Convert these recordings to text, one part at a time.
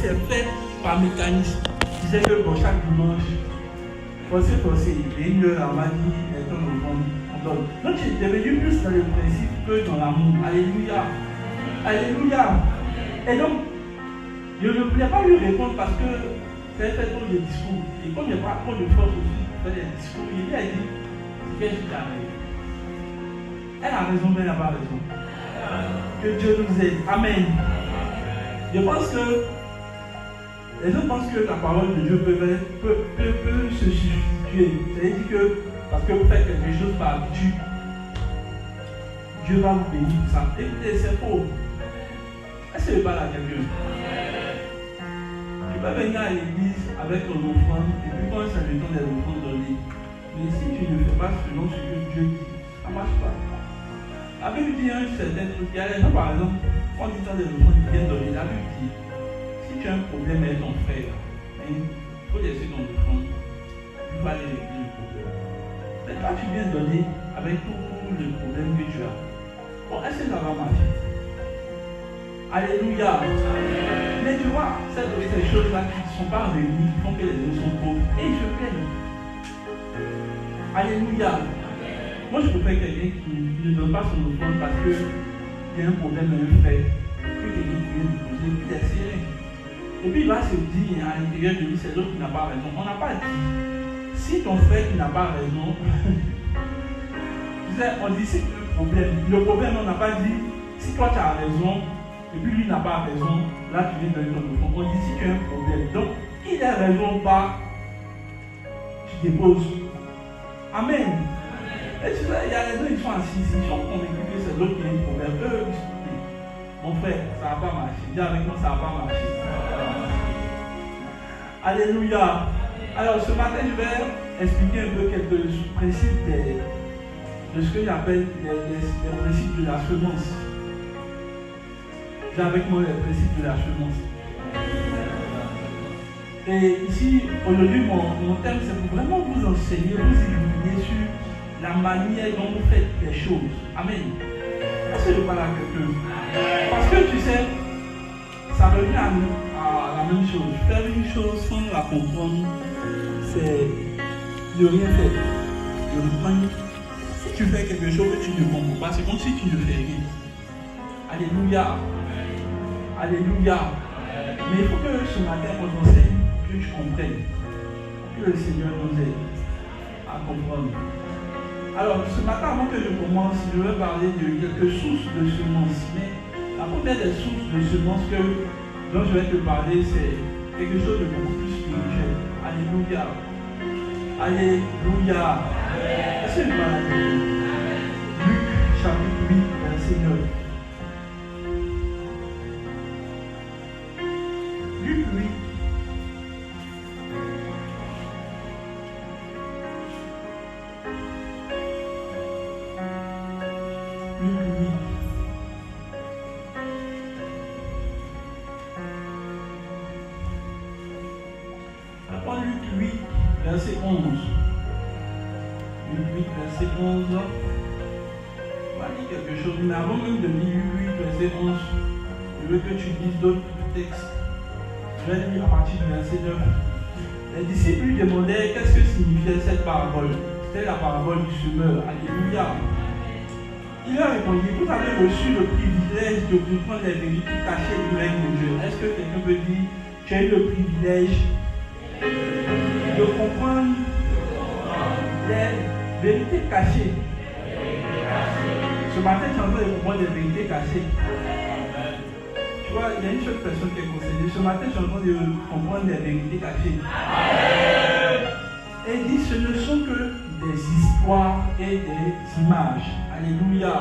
c'est fait par mécanisme. Je disais que pour chaque dimanche, forcé, et une heure, on m'a dit, on donne. Donc j'ai devenu plus dans le principe que dans l'amour. Alléluia. Alléluia. Et donc, je ne voulais pas lui répondre parce que c'est fait trop de discours. Et comme il n'y a pas trop de force aussi pour faire des discours, il lui a dit, c'est qu'est-ce qui t'arrive? Elle a raison, mais elle n'a pas raison. Que Dieu nous aide. Amen. Je pense que les gens pensent que la parole de Dieu peut se substituer. C'est-à-dire que parce que vous faites quelque chose par habitude, Dieu va vous bénir pour ça. Écoutez, c'est faux. Est-ce que je parle à quelqu'un? Tu peux venir à l'église avec ton offrande et puis quand c'est le temps des offrandes données. Mais si tu ne fais pas selon ce que Dieu dit, ça ne marche pas. La Bible dit un certain truc. Il y a des gens, par exemple, quand ils ont des offrandes qui viennent donner, la Bible dit si tu as un problème avec ton frère, il faut laisser ton offrande, il faut aller régler le problème. Mais toi, tu viens donner avec tout le problème que tu as. Bon, est-ce que ça va marcher? Alléluia. Mais tu vois, ces choses-là qui ne sont pas réunies, qui font que les gens sont pauvres. Et ils se plaignent. Alléluia. Moi, je préfère quelqu'un qui ne donne pas son offrande parce qu'il y a un problème avec un frère. Que quelqu'un qui vient lui poser, puis il est serré. Et puis il va se dire à l'intérieur de lui, c'est l'autre qui n'a pas raison. On n'a pas dit. Si ton frère qui n'a pas raison, tu sais, on dit c'est le problème. Le problème, on n'a pas dit si toi tu as raison. Et puis lui n'a pas raison, là tu viens donner ton offrande. On dit si tu as un problème. Donc, il a raison ou pas, tu déposes. Amen. Et tu sais, il y a les gens qui sont assis, ils sont convaincus que c'est l'autre qui a un problème. Eux, ils sont dit, mon frère, ça ne va pas marcher. Dis avec moi, ça ne va pas marcher. Alléluia. Alors ce matin, je vais expliquer un peu quelques principes de ce que j'appelle les principes de la semence. J'ai avec moi les principes de la semence. Et ici, aujourd'hui, mon thème, c'est pour vraiment vous enseigner, vous illuminer sur la manière dont vous faites les choses. Amen. Est-ce que je parle à quelqu'un? Parce que tu sais, ça revient à la même chose. Faire une chose sans la comprendre, c'est ne rien faire. Je reprends. Si tu fais quelque chose que tu ne comprends pas, c'est comme si tu ne fais rien. Alléluia. Alléluia. Mais il faut que ce matin, on t'enseigne, que tu comprennes. Que le Seigneur nous aide à comprendre. Alors, ce matin, avant que je commence, je vais parler de quelques sources de semences. Mais la première des sources de semences dont je vais te parler, c'est quelque chose de beaucoup plus spirituel. Alléluia. Alléluia. Est-ce que je parle de Luc chapitre 8, verset 9. Luc 8. Après Luc 8, verset 11. Luc 8, verset 11. On va dire quelque chose, mais avant même de lire Luc 8, verset 11, je veux que tu lises d'autres textes. Je vais lire à partir du verset 9. Les disciples lui demandaient qu'est-ce que signifiait cette parabole. C'était la parabole du semeur. Alléluia. Il leur répondit, vous avez reçu le privilège de comprendre les vérités cachées du règne de Dieu. Est-ce que quelqu'un peut dire, tu as eu le privilège de comprendre les vérités cachées? Ce matin, tu es en train de comprendre les vérités cachées. Tu vois, il y a une seule personne qui est concernée. Ce matin, je suis en train de comprendre les vérités cachées. Et il dit, ce ne sont que des histoires et des images. Alléluia.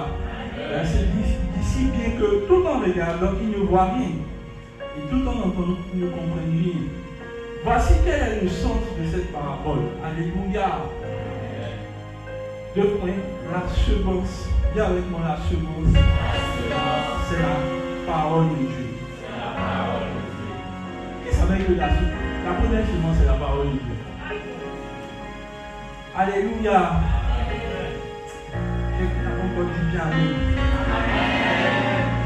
Verset 10 dit si bien que tout en regardant, il ne voit rien. Et tout en entendant, il ne comprend rien. Voici quel est le sens de cette parabole. Alléluia. 2 points. La semence. Dis avec moi la semence. C'est la parole de Dieu. Qui savait que la première semence, c'est la parole de Dieu? Alléluia. Quelqu'un a encore dit bien amen.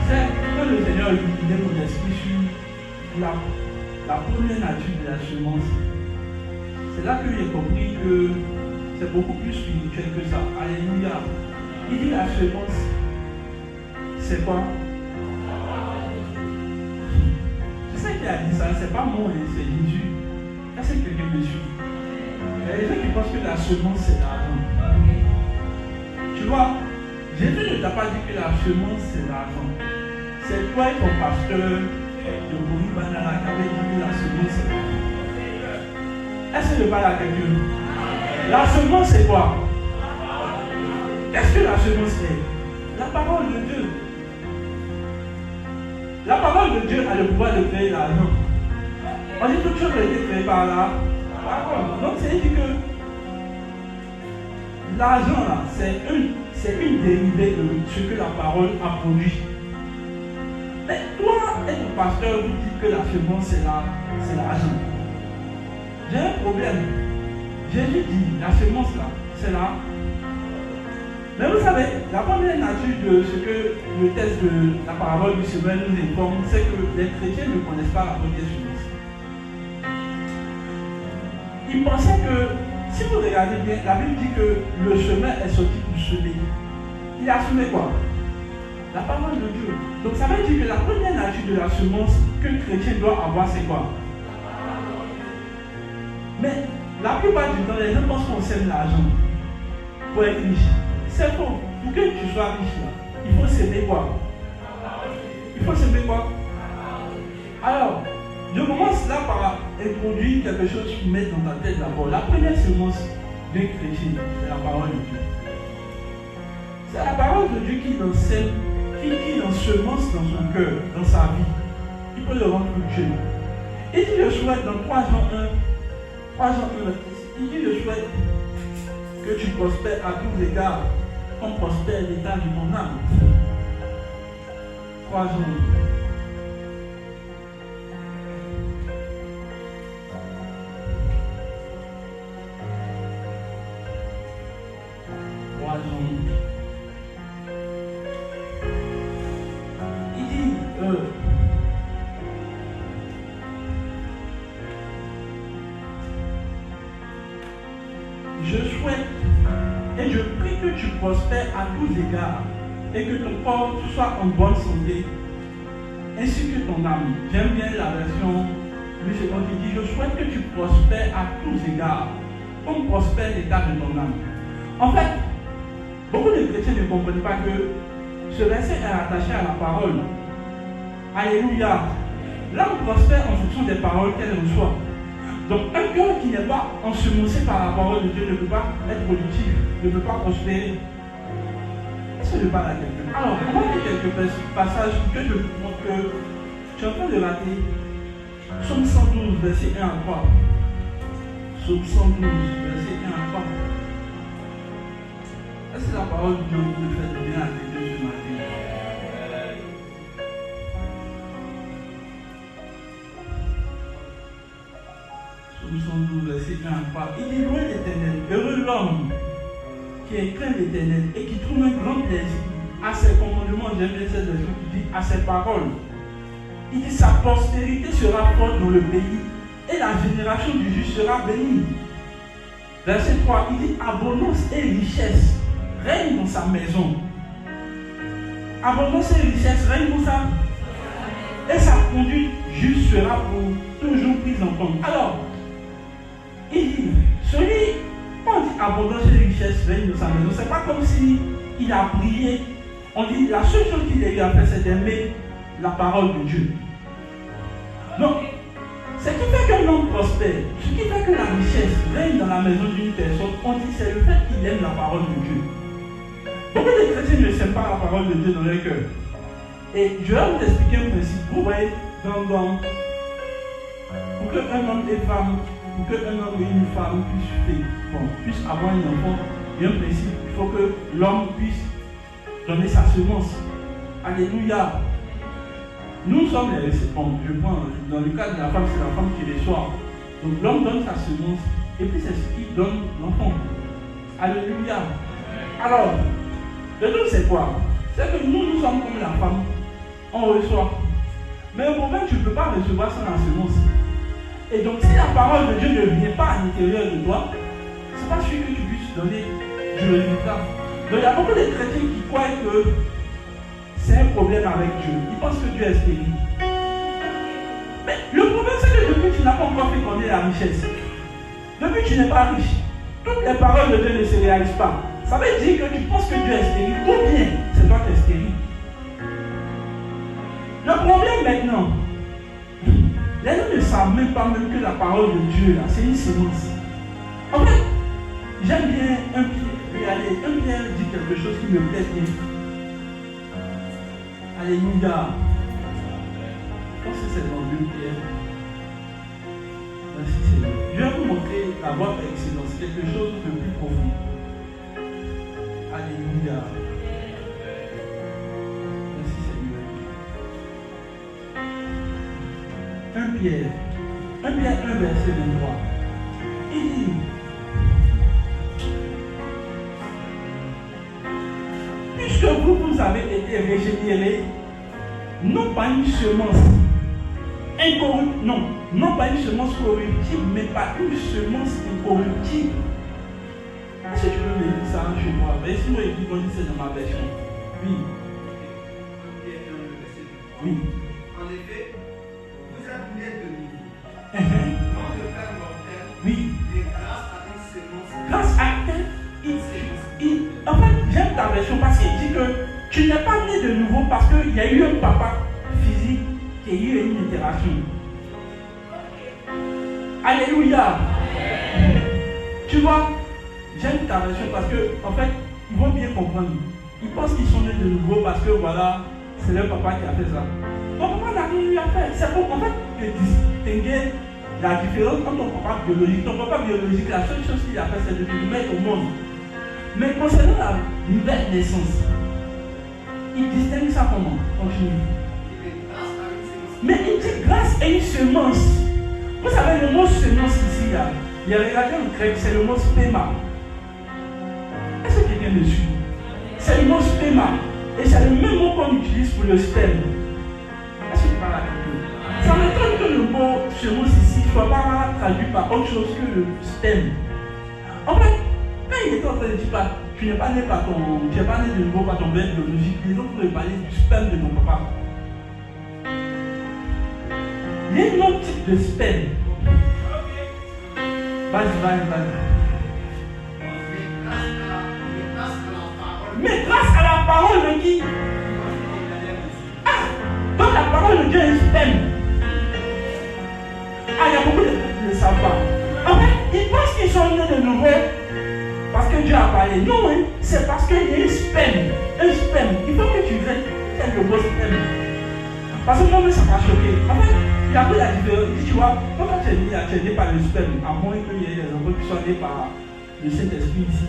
C'est quand le Seigneur illuminait mon esprit sur la première nature de la semence. C'est là que j'ai compris que c'est beaucoup plus spirituel que ça. Alléluia. Il dit la semence, c'est quoi? Je sais qu'il a dit ça, c'est pas moi, c'est Jésus. Est-ce que quelqu'un me suit? Il y a des gens qui pensent que la semence c'est l'argent. Tu vois, Jésus ne t'a pas dit que la semence c'est l'argent. C'est toi et ton pasteur de Bouri Banana qui avait dit que la semence c'est l'argent. Est-ce que je parle à quelqu'un? La semence c'est quoi? Qu'est-ce que la semence est? La parole de Dieu. La parole de Dieu a le pouvoir de créer l'argent. On dit toute chose a été créée par la parole. Donc c'est dit que l'argent là, c'est une dérivée de ce que la parole a produit. Mais toi et ton pasteur vous dites que la semence c'est l'argent. J'ai un problème. Jésus dit la semence là, c'est là. Mais vous savez, la première nature de ce que le texte de la parabole du semeur nous informe, c'est que les chrétiens ne connaissent pas la première semence. Ils pensaient que, si vous regardez bien, la Bible dit que le semeur est sorti pour semer. Il a semé quoi? La parole de Dieu. Donc ça veut dire que la première nature de la semence qu'un chrétien doit avoir, c'est quoi? Mais la plupart du temps, les gens pensent qu'on sème l'argent pour être riche. C'est faux. Pour que tu sois riche, là, il faut s'aimer quoi? Il faut s'aimer quoi? Alors, je commence là par introduire quelque chose pour mettre dans ta tête d'abord. La première semence d'un chrétien, c'est la parole de Dieu. C'est la parole de Dieu qui l'enseigne, qui l'ensemence dans son cœur, dans sa vie. Il peut le rendre fructueux. Et dit, je souhaite dans 3 Jean 1, il dit, je souhaite que tu prospères à tous égards, comme prospère l'état de ton âme. 3 Jean. Il dit, je souhaite et je prie que tu prospères à tous égards et que ton corps soit en bonne santé, ainsi que ton âme. J'aime bien la version Louis II qui dit, je souhaite que tu prospères à tous égards, comme prospère l'état de ton âme. En fait, beaucoup de chrétiens ne comprennent pas que ce verset est attaché à la parole. Alléluia. L'âme prospère en fonction des paroles qu'elle reçoit. Donc un cœur qui n'est pas ensemencé par la parole de Dieu ne peut pas être productif, ne peut pas prospérer. Est-ce que je parle à quelqu'un? Alors, on va lire quelques passages que je vous montre que tu es en train de rater. Psaume 112, verset 1 à 3. Psaume 112, verset 1 à 3. Est-ce que la parole de Dieu vous fait du bien à quelqu'un ce matin? Psaume 112, verset 1 à 3. Il dit, loin l'Éternel, heureux l'homme qui craint l'Éternel et qui trouve un grand plaisir à ses commandements. J'aime bien cette version qui dit à ses paroles. Il dit, sa postérité sera forte dans le pays et la génération du juste sera bénie. Verset 3, il dit, abondance et richesse règne dans sa maison. Abondance et richesse règne dans sa et sa conduite juste sera pour toujours prise en compte. Alors, il dit, quand on dit abondance et richesse règne dans sa maison, c'est pas comme si il a prié. On dit, la seule chose qu'il a eu à faire, c'est d'aimer la parole de Dieu. Donc, ce qui fait qu'un homme prospère, ce qui fait que la richesse règne dans la maison d'une personne, on dit, c'est le fait qu'il aime la parole de Dieu. Beaucoup de chrétiens ne s'aiment pas la parole de Dieu dans leur cœur. Et je vais vous expliquer un principe. Vous voyez, pour qu'un homme et femme, pour qu'un homme et une femme puissent avoir un enfant, il y a un principe. Il faut que l'homme puisse donner sa semence. Alléluia. Nous sommes les récipients. Je prends, dans le cas de la femme, c'est la femme qui reçoit. Donc l'homme donne sa semence et puis c'est ce qui donne l'enfant. Alléluia. Alors, le truc c'est quoi? C'est que nous sommes comme la femme. On reçoit. Mais au moment tu ne peux pas recevoir sans la semence. Et donc, si la parole de Dieu ne vient pas à l'intérieur de toi, c'est pas sûr que tu puisses donner du résultat. Donc, il y a beaucoup de chrétiens qui croient que c'est un problème avec Dieu. Ils pensent que Dieu est stérile. Mais le problème, c'est que depuis tu n'as pas encore fait connaître la richesse. Depuis tu n'es pas riche. Toutes les paroles de Dieu ne se réalisent pas. Ça veut dire que tu penses que Dieu est stérile. Ou bien, c'est toi qui es stérile. Le problème maintenant, les gens ne savent même pas même que la parole de Dieu, là, c'est une semence. En fait, j'aime bien un Pierre dit quelque chose qui me plaît bien. Alléluia. Je pense que c'est dans 2 Pierre. Merci Seigneur. Je vais vous montrer la voie par excellence, quelque chose de plus profond. Alléluia. Merci Seigneur. 1 Pierre 1 verset 23. Il dit, puisque vous avez été régénérés, non pas une semence incorruptible, non pas une semence corruptible, mais pas une semence incorruptible. Est-ce que tu peux me dire ça chez moi? Mais sinon, il dit qu'on dit c'est dans ma version. Oui. Oui. En effet, vous êtes nés de nouveau. Non de père mortel. Oui. Mais grâce à une semence. Grâce à en fait, j'aime ta version parce qu'il dit que tu n'es pas né de nouveau parce qu'il y a eu un papa physique qui a eu une interaction. Alléluia. Tu vois, j'aime ta version parce que, en fait, ils vont bien comprendre. Ils pensent qu'ils sont nés de nouveau parce que, voilà, c'est leur papa qui a fait ça. Ton papa n'a rien eu à faire. C'est pour, en fait, de distinguer la différence entre ton papa biologique. Ton papa biologique, la seule chose qu'il a fait, c'est de te mettre au monde. Mais concernant la nouvelle naissance, il distingue ça comment? Continue. Mais il dit grâce à une semence. Vous savez, le mot semence ici, là, il y a regardé en grec, c'est le mot spéma. Est-ce que quelqu'un me suit? C'est le mot spéma. Et c'est le même mot qu'on utilise pour le sperme. Est-ce que tu parles à quelqu'un? Ça m'étonne que le mot semence ici ne soit pas traduit par autre chose que le sperme. En fait, quand il était en train de dire pas, tu n'es pas né par ton, tu n'es pas né de nouveau par ton père biologique, les autres vont parler du sperme de ton papa. Il y a un autre type de sperme. Vas-y. Mais grâce à la parole de qui? Donc la parole de Dieu est un sperme. Il y a beaucoup de gens qui ne savent pas. En fait, ils pensent qu'ils sont nés de nouveau parce que Dieu a parlé. Non, hein, c'est parce qu'il y a un sperme. Un sperme. Il faut que tu viennes faire le beau sperme. Parce que moi-même, ça m'a choqué. En fait, il y a un peu la différence. Tu vois, quand tu es né par le sperme, à moins qu'il y ait des enfants qui soient nés par le Saint-Esprit ici.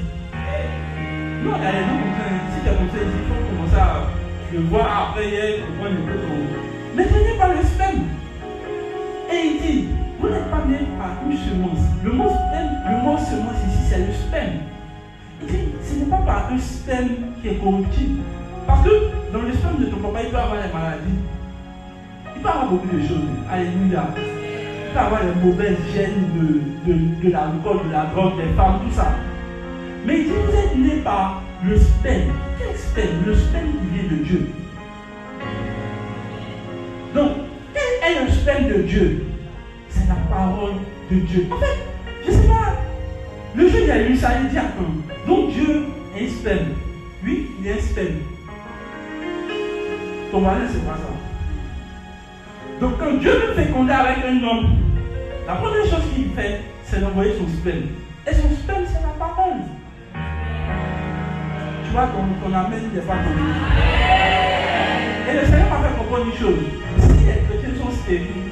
Non, il y a des gens comme ça. Si tu es comme ça ici, il faut commencer à le voir. Après, il y a un peu trop. Mais tu es né par le sperme. Et il dit, vous n'êtes pas né par une semence. Le mot semence ici, c'est le sperme. Il dit, ce n'est pas par un sperme qui est corruptible. Parce que dans le sperme de ton papa, il peut avoir des maladies. Il peut avoir beaucoup de choses. Alléluia. Il peut avoir les mauvaises gènes de l'alcool, de la drogue, des femmes, tout ça. Mais il dit, vous êtes né par le sperme. Quel sperme? Le sperme qui vient de Dieu. Donc, quel est le sperme de Dieu? C'est la parole de Dieu. En fait, je ne sais pas. Le jour où il a lu ça, il dit attends. Donc Dieu est un sperme. Oui, il est un sperme. Ton mari, c'est pas ça. Donc quand Dieu veut féconder avec un homme, la première chose qu'il fait, c'est d'envoyer son sperme. Et son sperme, c'est la parole. Tu vois, ton amène n'est pas ton. Et le Seigneur m'a fait comprendre une chose. Si les chrétiens sont stériles,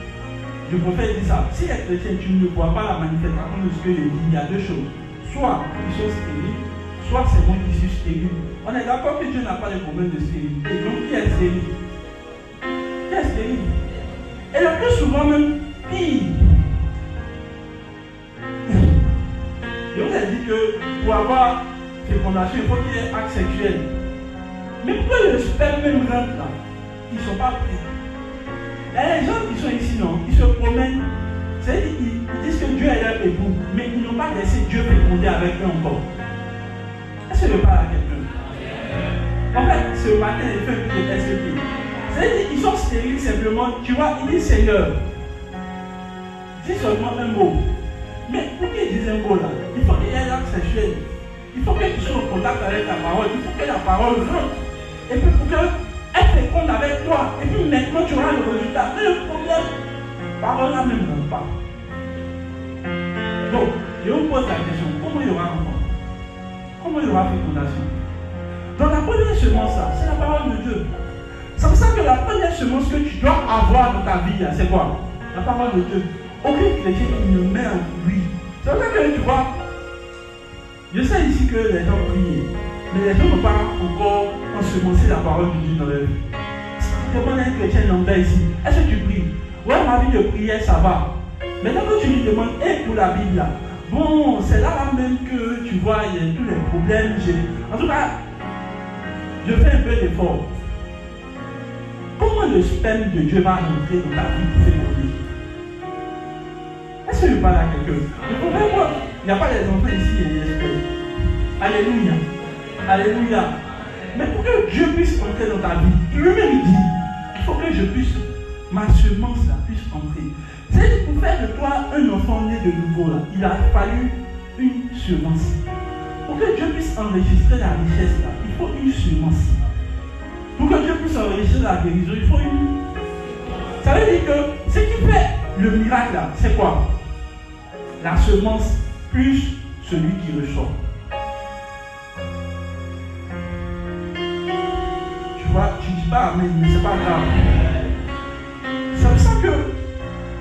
le prophète dit ça. Si les chrétiens, tu ne vois pas la manifestation de ce que je dis, il y a deux choses. Soit ils sont stériles, soit c'est moi qui suis stérile. On est d'accord que Dieu n'a pas de problème de stérilité. Donc qui est stérile? Qui est stérile? Et le plus souvent même, pire. Je vous ai dit que pour avoir fécondation, il faut qu'il y ait acte sexuel. Mais pourquoi le sperme même rentre là? Ils ne sont pas prêts. Et les gens qui sont ici, non, ils se promènent. C'est-à-dire laisser Dieu féconder avec eux encore. Est-ce que je parle à quelqu'un? En fait, ce matin, il fait un peu de SVP. C'est-à-dire qu'ils sont stériles simplement. Tu vois, il dit Seigneur, dis seulement un mot. Mais pour qu'il dise un mot là, il faut qu'il y ait un acte sexuel. Il faut que tu sois en contact avec la parole. Il faut que la parole rentre. Et puis pour qu'elle féconde avec toi. Et puis maintenant tu auras le résultat. Mais le problème, la parole là même ne pas. Donc, je vous pose la question, comment il y aura enfant? Comment il y aura fécondation? Donc la première semence là, c'est la parole de Dieu. C'est pour ça que la première semence que tu dois avoir dans ta vie, c'est quoi? La parole de Dieu. Aucun chrétien qui ne met en lui. C'est pour ça que tu vois, je sais ici que les gens prient, mais les gens n'ont pas encore ensemencé la parole de Dieu dans leur vie. Si tu demandes à un chrétien lambda ici, est-ce que tu pries? Ouais, ma vie de prière, ça va. Maintenant, quand tu lui demandes, et pour la Bible là, bon, c'est là même que tu vois, il y a tous les problèmes. En tout cas, je fais un peu d'effort. Comment le sperme de Dieu va rentrer dans ta vie pour féconder? Est-ce que je parle à quelqu'un? Le problème, moi, il n'y a pas les enfants ici, il y a des spermes. Alléluia. Alléluia. Mais pour que Dieu puisse entrer dans ta vie, il lui-même dit, il faut que je puisse, ma semence là, puisse entrer. C'est pour faire de toi un enfant né de nouveau là, il a fallu une semence. Pour que Dieu puisse enregistrer la richesse là, il faut une semence. Pour que Dieu puisse enregistrer la guérison, il faut une. Ça veut dire que ce qui fait le miracle là, c'est quoi? La semence plus celui qui ressort. Tu vois, tu dis pas amen, mais c'est pas grave. C'est pour ça que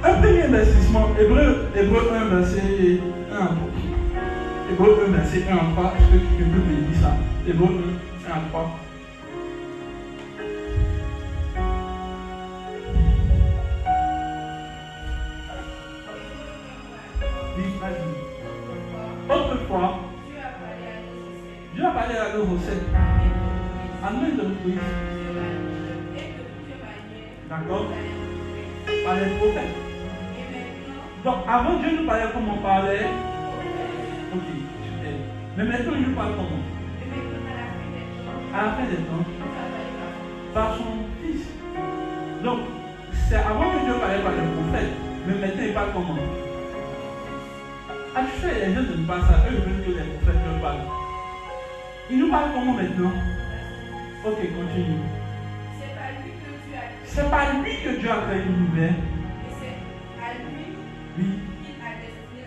un premier investissement, Hébreu 1, verset 1 à 3. Hébreu 1, verset 1 à 3. Est-ce que tu peux me dire ça? Hébreu 1, 1 à 3. Oui, vas-y. Autrefois, Dieu a parlé à nos recettes. À nous de Moïse. D'accord? Par les prophètes. Donc, avant Dieu nous parlait comme on parlait. Ok, super. Mais maintenant, il nous parle comment? À la fin des temps. Par son fils. Donc, c'est avant que Dieu parlait par les prophètes. Mais maintenant, il parle comment? Actuellement, les gens ne parlent pas ça. Eux veulent que les prophètes leur parlent. Il nous parle comment maintenant? Ok, continue. C'est par lui que Dieu a créé l'univers. Et c'est à lui Oui. qu'il a destiné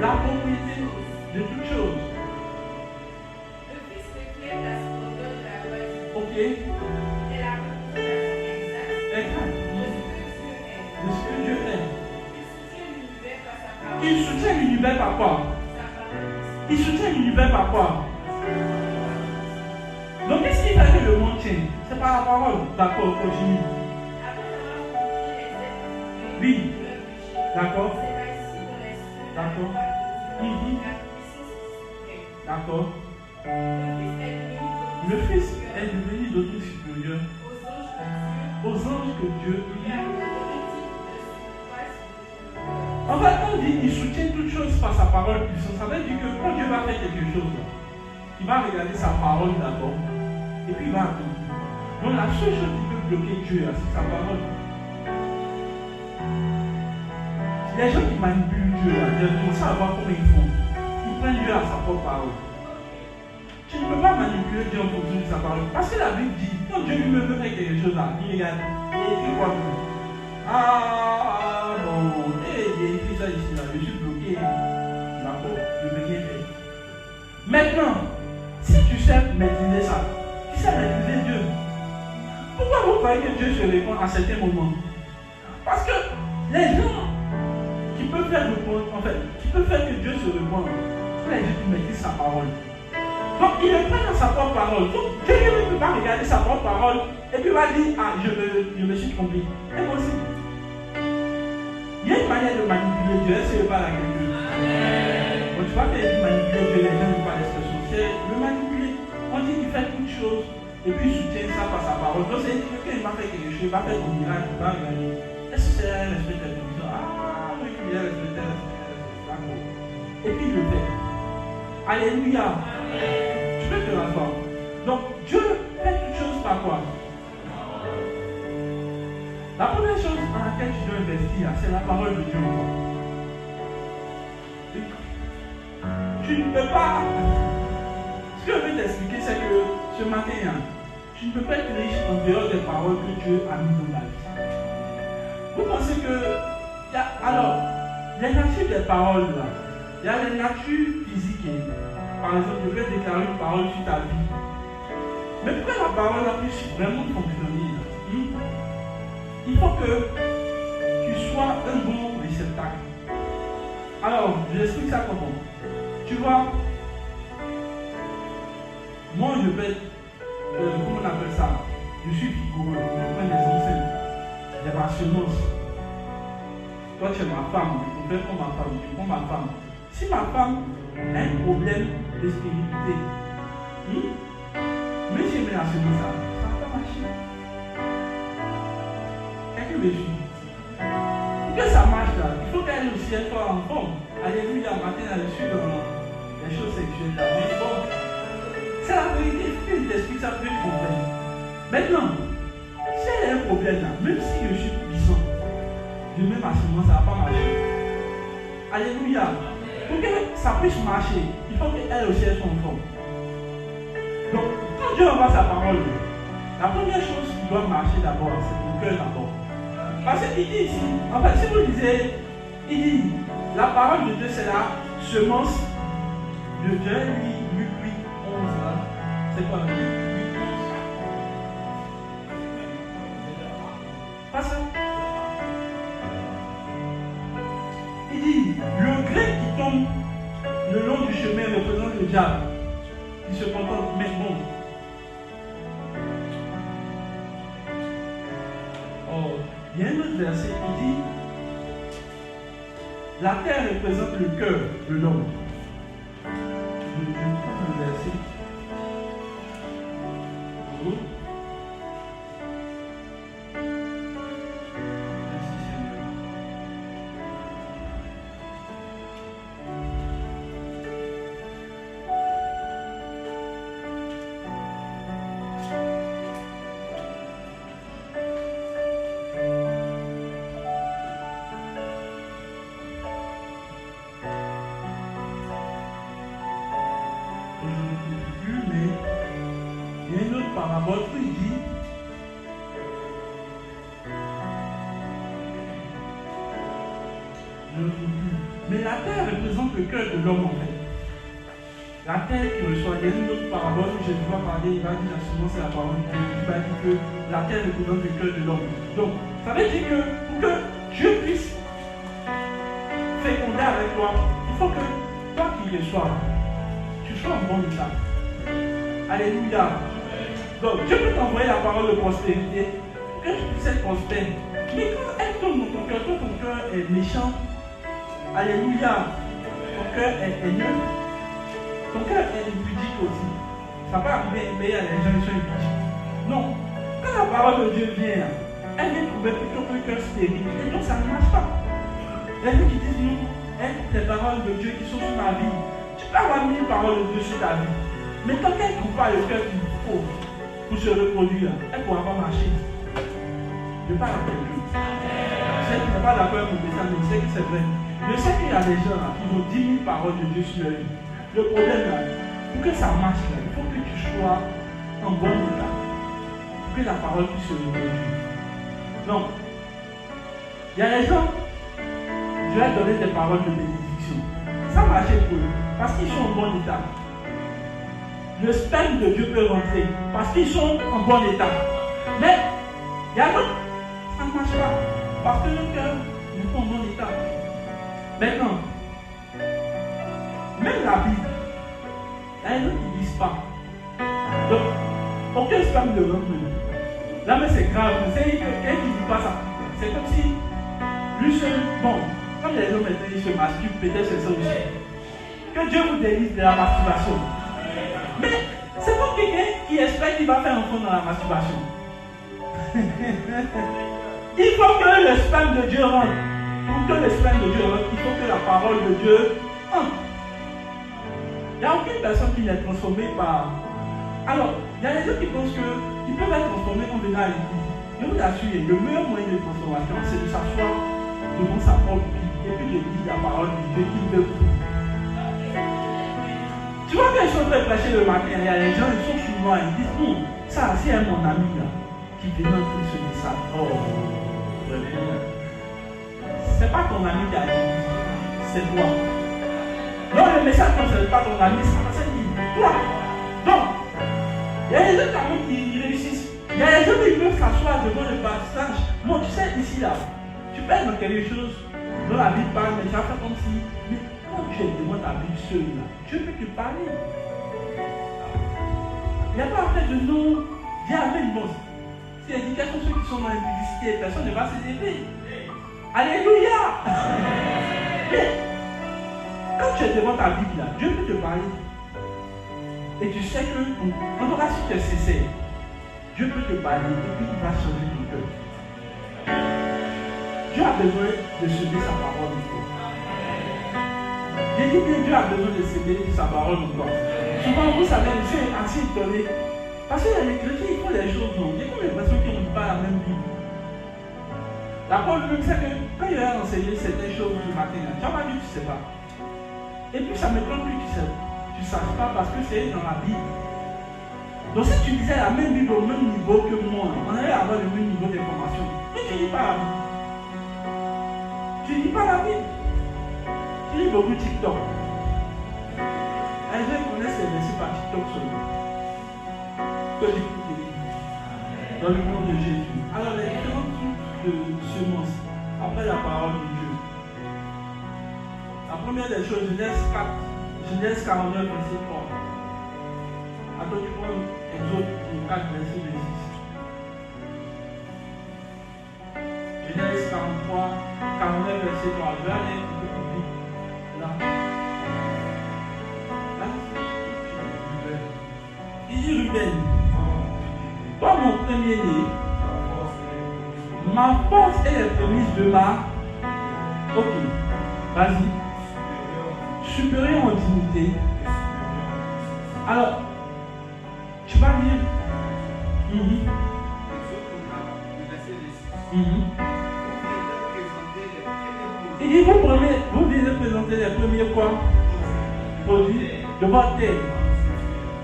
La propriété de toutes choses. Le Fils reflète la splendeur de la gloire. Ok. Et la représentation exacte Exact. de ce que Dieu est. De ce que Dieu est. Il soutient l'univers par sa parole. Il soutient l'univers par quoi? Sa parole. Il soutient l'univers par quoi? Donc qu'est-ce qui fait que le monde tient? C'est par la parole. D'accord, continue. Après avoir compris les êtres Oui. de leur péché, D'accord. c'est ainsi dans les cieux de la D'accord. gloire de Dieu, Mhm. la puissance suprême. D'accord. Le Fils est Le Fils est devenu devenu d'autant supérieur aux anges de Dieu. aux anges que Dieu. Il a donné le titre de surpasse sur le cœur. En fait, on dit il soutient toutes choses par sa parole puissante. Ça veut dire que quand Dieu va faire quelque chose, il va regarder sa parole d'abord. Et puis il va attendre. Donc la seule chose qui peut bloquer Dieu, c'est sa parole. Les gens qui manipulent Dieu, ils commencent à voir comment ils font. Ils prennent Dieu à sa propre parole. Tu ne peux pas manipuler Dieu en fonction de sa parole. Parce que la Bible dit, quand Dieu lui-même veut faire quelque chose là, il regarde. Et il fait quoi? Ah bon, il y a écrit ça ici là, je suis bloqué. D'accord, je ne peux rien faire. Maintenant, si tu sais maîtriser ça, tu sais maîtriser Dieu. Pourquoi vous croyez que Dieu se répond à certains moments? Parce que les gens qui peuvent faire répondre, en fait, qui peuvent faire que Dieu se réponde, c'est les gens qui maîtrisent sa parole. Donc il le prend dans sa propre parole. Donc Dieu ne peut pas regarder sa propre parole et puis il va dire, ah, je me suis trompé. C'est possible. Il y a une manière de manipuler Dieu, est-ce que pas la quelqu'un? Bon, tu vois qu'il dit manipuler Dieu, les gens n'ont pas l'expression. C'est le manipuler. On dit qu'il fait toutes choses et puis il soutient ça par sa parole. Donc c'est que quand il va faire quelque chose, il va faire un miracle, il va regarder. Est-ce que c'est un respect de la télévision? Ah, oui, il y a respect, d'accord. Et Alléluia. Tu peux te rasseoir. Donc, Dieu fait toutes choses par quoi? La première chose dans laquelle tu dois investir, c'est la parole de Dieu en toi. Tu ne peux pas. Ce que je veux t'expliquer, c'est que ce matin, tu ne peux pas être riche en dehors des paroles que Dieu a mises dans ta vie. Vous pensez que. Alors, les natures des paroles là, il y a les natures physiques. Par exemple, je vais déclarer une parole sur ta vie. Mais pour que la parole puisse vraiment fonctionner, il faut que tu sois un bon réceptacle. Alors, je l'explique ça comment. Tu vois, moi je peux être, comment on appelle ça? Je suis vigoureux, je prends des enseignes, des rassurances. Toi tu es ma femme, je peux faire comme ma femme, je prends ma femme. Si ma femme a un problème de stérilité, mais j'ai mis l'assurance, ça ne va pas marcher. Quelqu'un me suit. Pour que ça marche là, il faut qu'elle aussi soit en forme. Alléluia, matin je suis dans les choses sexuelles là. Mais bon, c'est la vérité, il faut que je t'explique ça pour que tu comprennes. Maintenant, si elle a un problème là, même si je suis puissant, je mets ma semence, ça ne va pas marcher. Alléluia. Pour que ça puisse marcher, il faut qu'elle aussi soit en forme. Donc, quand Dieu envoie sa parole, la première chose qui doit marcher d'abord, c'est le cœur d'abord. Parce qu'il dit ici, en fait, si vous lisez, il dit, la parole de Dieu, c'est la semence de Dieu, 8, 11, là. C'est quoi 8, 11? Pas ça. Il dit, le grec qui tombe le long du chemin représente le diable, qui se contente, mais bon. Oh, il y a un autre verset qui dit, la terre représente le cœur de l'homme. Je trouve le verset. Oh. Parabole qui dit mais la terre représente le cœur de l'homme en fait. La terre qui reçoit, il y a une autre parabole où je dois parler, il va dire la semence c'est la parole de Dieu, il va dire que la terre représente le cœur de l'homme. Donc, ça veut dire que pour que Dieu puisse féconder avec toi, il faut que toi qui reçois, tu sois en bon état. Alléluia. Donc, Dieu peut t'envoyer la parole de prospérité pour que tu puisses être prospère. Mais quand elle tombe dans ton cœur, quand ton cœur est méchant, alléluia, ton cœur est haineux, ton cœur est impudique aussi. Ça peut arriver, mais il y a des gens qui sont impudiques. Non, quand la parole de Dieu vient, elle vient trouver plutôt qu'un cœur stérile. Et donc, ça ne marche pas. Il y a des gens qui disent non, les paroles de Dieu qui sont sur ma vie. Tu peux avoir 1000 paroles de Dieu sur ta vie. Mais tant qu'elle ne trouve pas le cœur qu'il faut pour se reproduire, elle ne pourra pas marcher. Je parle avec Dieu. Je sais qu'il n'est pas d'accord avec ça, mais je sais que c'est vrai. Je sais qu'il y a des gens là, qui ont 10 000 paroles de Dieu sur leur vie. Le problème là, pour que ça marche là, il faut que tu sois en bon état. Pour que la parole puisse se reproduire. Donc, il y a des gens, je vais donner des paroles de bénédiction. Ça marche pour eux, parce qu'ils sont en bon état. Le sperme de Dieu peut rentrer parce qu'ils sont en bon état. Mais il y a d'autres, ça ne marche pas parce que le cœur n'est pas en bon état. Maintenant, même la Bible, il y a d'autres qui ne disent pas. Donc, aucun sperme ne rentre. Là, mais c'est grave. C'est quelqu'un qui ne dit pas ça. C'est comme si lui seul, bon, comme les hommes maintenant ils se masturbent, peut-être c'est ça aussi. Que Dieu vous délivre de la masturbation. Mais c'est pas quelqu'un qui espère qu'il va faire un fond dans la masturbation. Il faut que le sperme de Dieu rentre. Pour que le sperme de Dieu rentre, il faut que la parole de Dieu entre. n'y a aucune personne qui n'est transformée par... Alors, il y a des gens qui pensent qu'ils peuvent être transformés en venant à l'église. Je vous assure, le meilleur moyen de transformation, c'est de s'asseoir devant sa propre vie et puis de dire la parole de Dieu qui veut tout. Tu vois, quand ils sont très prêchés le matin, il y a des gens, ils sont souvent, ils disent, non, ça, c'est mon ami là, qui vient tout ce message. Oh, vraiment. C'est pas ton ami qui a dit, c'est toi. Non, le message ne concerne pas ton ami, ça va se dire, toi. Donc, il y a des gens quand même qui réussissent. Il y a des gens qui peuvent s'asseoir devant le passage. Bon, tu sais, ici là, tu peux être dans quelque chose dont la Bible parle, mais tu vas faire comme si. Mais quand tu es devant ta Bible seule là, Dieu peut te parler. Il n'y a pas à faire de nous. Dis Amen, bon. C'est l'éducation, ceux qui sont dans l'impudicité, personne ne va s'élever. Alléluia! Mais quand tu es devant ta Bible là, Dieu peut te parler. Et tu sais que, en tout cas, si tu es sincère, Dieu peut te parler et puis il va changer ton cœur. Dieu a besoin de semer sa parole encore. J'ai dit que Dieu a besoin de semer sa parole encore. Souvent, vous savez, je suis assez étonné. Parce qu'il y a des chrétiens qui font des choses, non. J'ai comme l'impression qu'ils n'ont pas la même Bible. La Paul même sait que quand il a enseigné certaines choses du matin, tu n'as pas dit que tu ne sais pas. Et puis ça me trompe plus que tu ne saches pas parce que c'est dans la Bible. Donc si tu disais la même Bible au même niveau que moi, on allait avoir le même niveau d'information. Mais tu ne lis pas la Bible. Tu ne lis pas la Bible. Tu lis beaucoup TikTok. Les gens connaissent ces versets par TikTok seulement. Que j'écoute les livres. Dans le nom de Jésus. Alors les différentes de semences après la parole de Dieu. La première des choses, Genèse 49, verset 3. Attends, tu prends Exode 4, verset 6. Genèse 49, verset 3. Je vais aller un peu plus vite. Là. Il dit Ruben, toi mon premier-né, ma force est les prémices de ma. Ok, vas-y. Supérieur en dignité. Alors, tu vas dire. Il dit vous venez présenter les premiers quoi? Produits de votre terre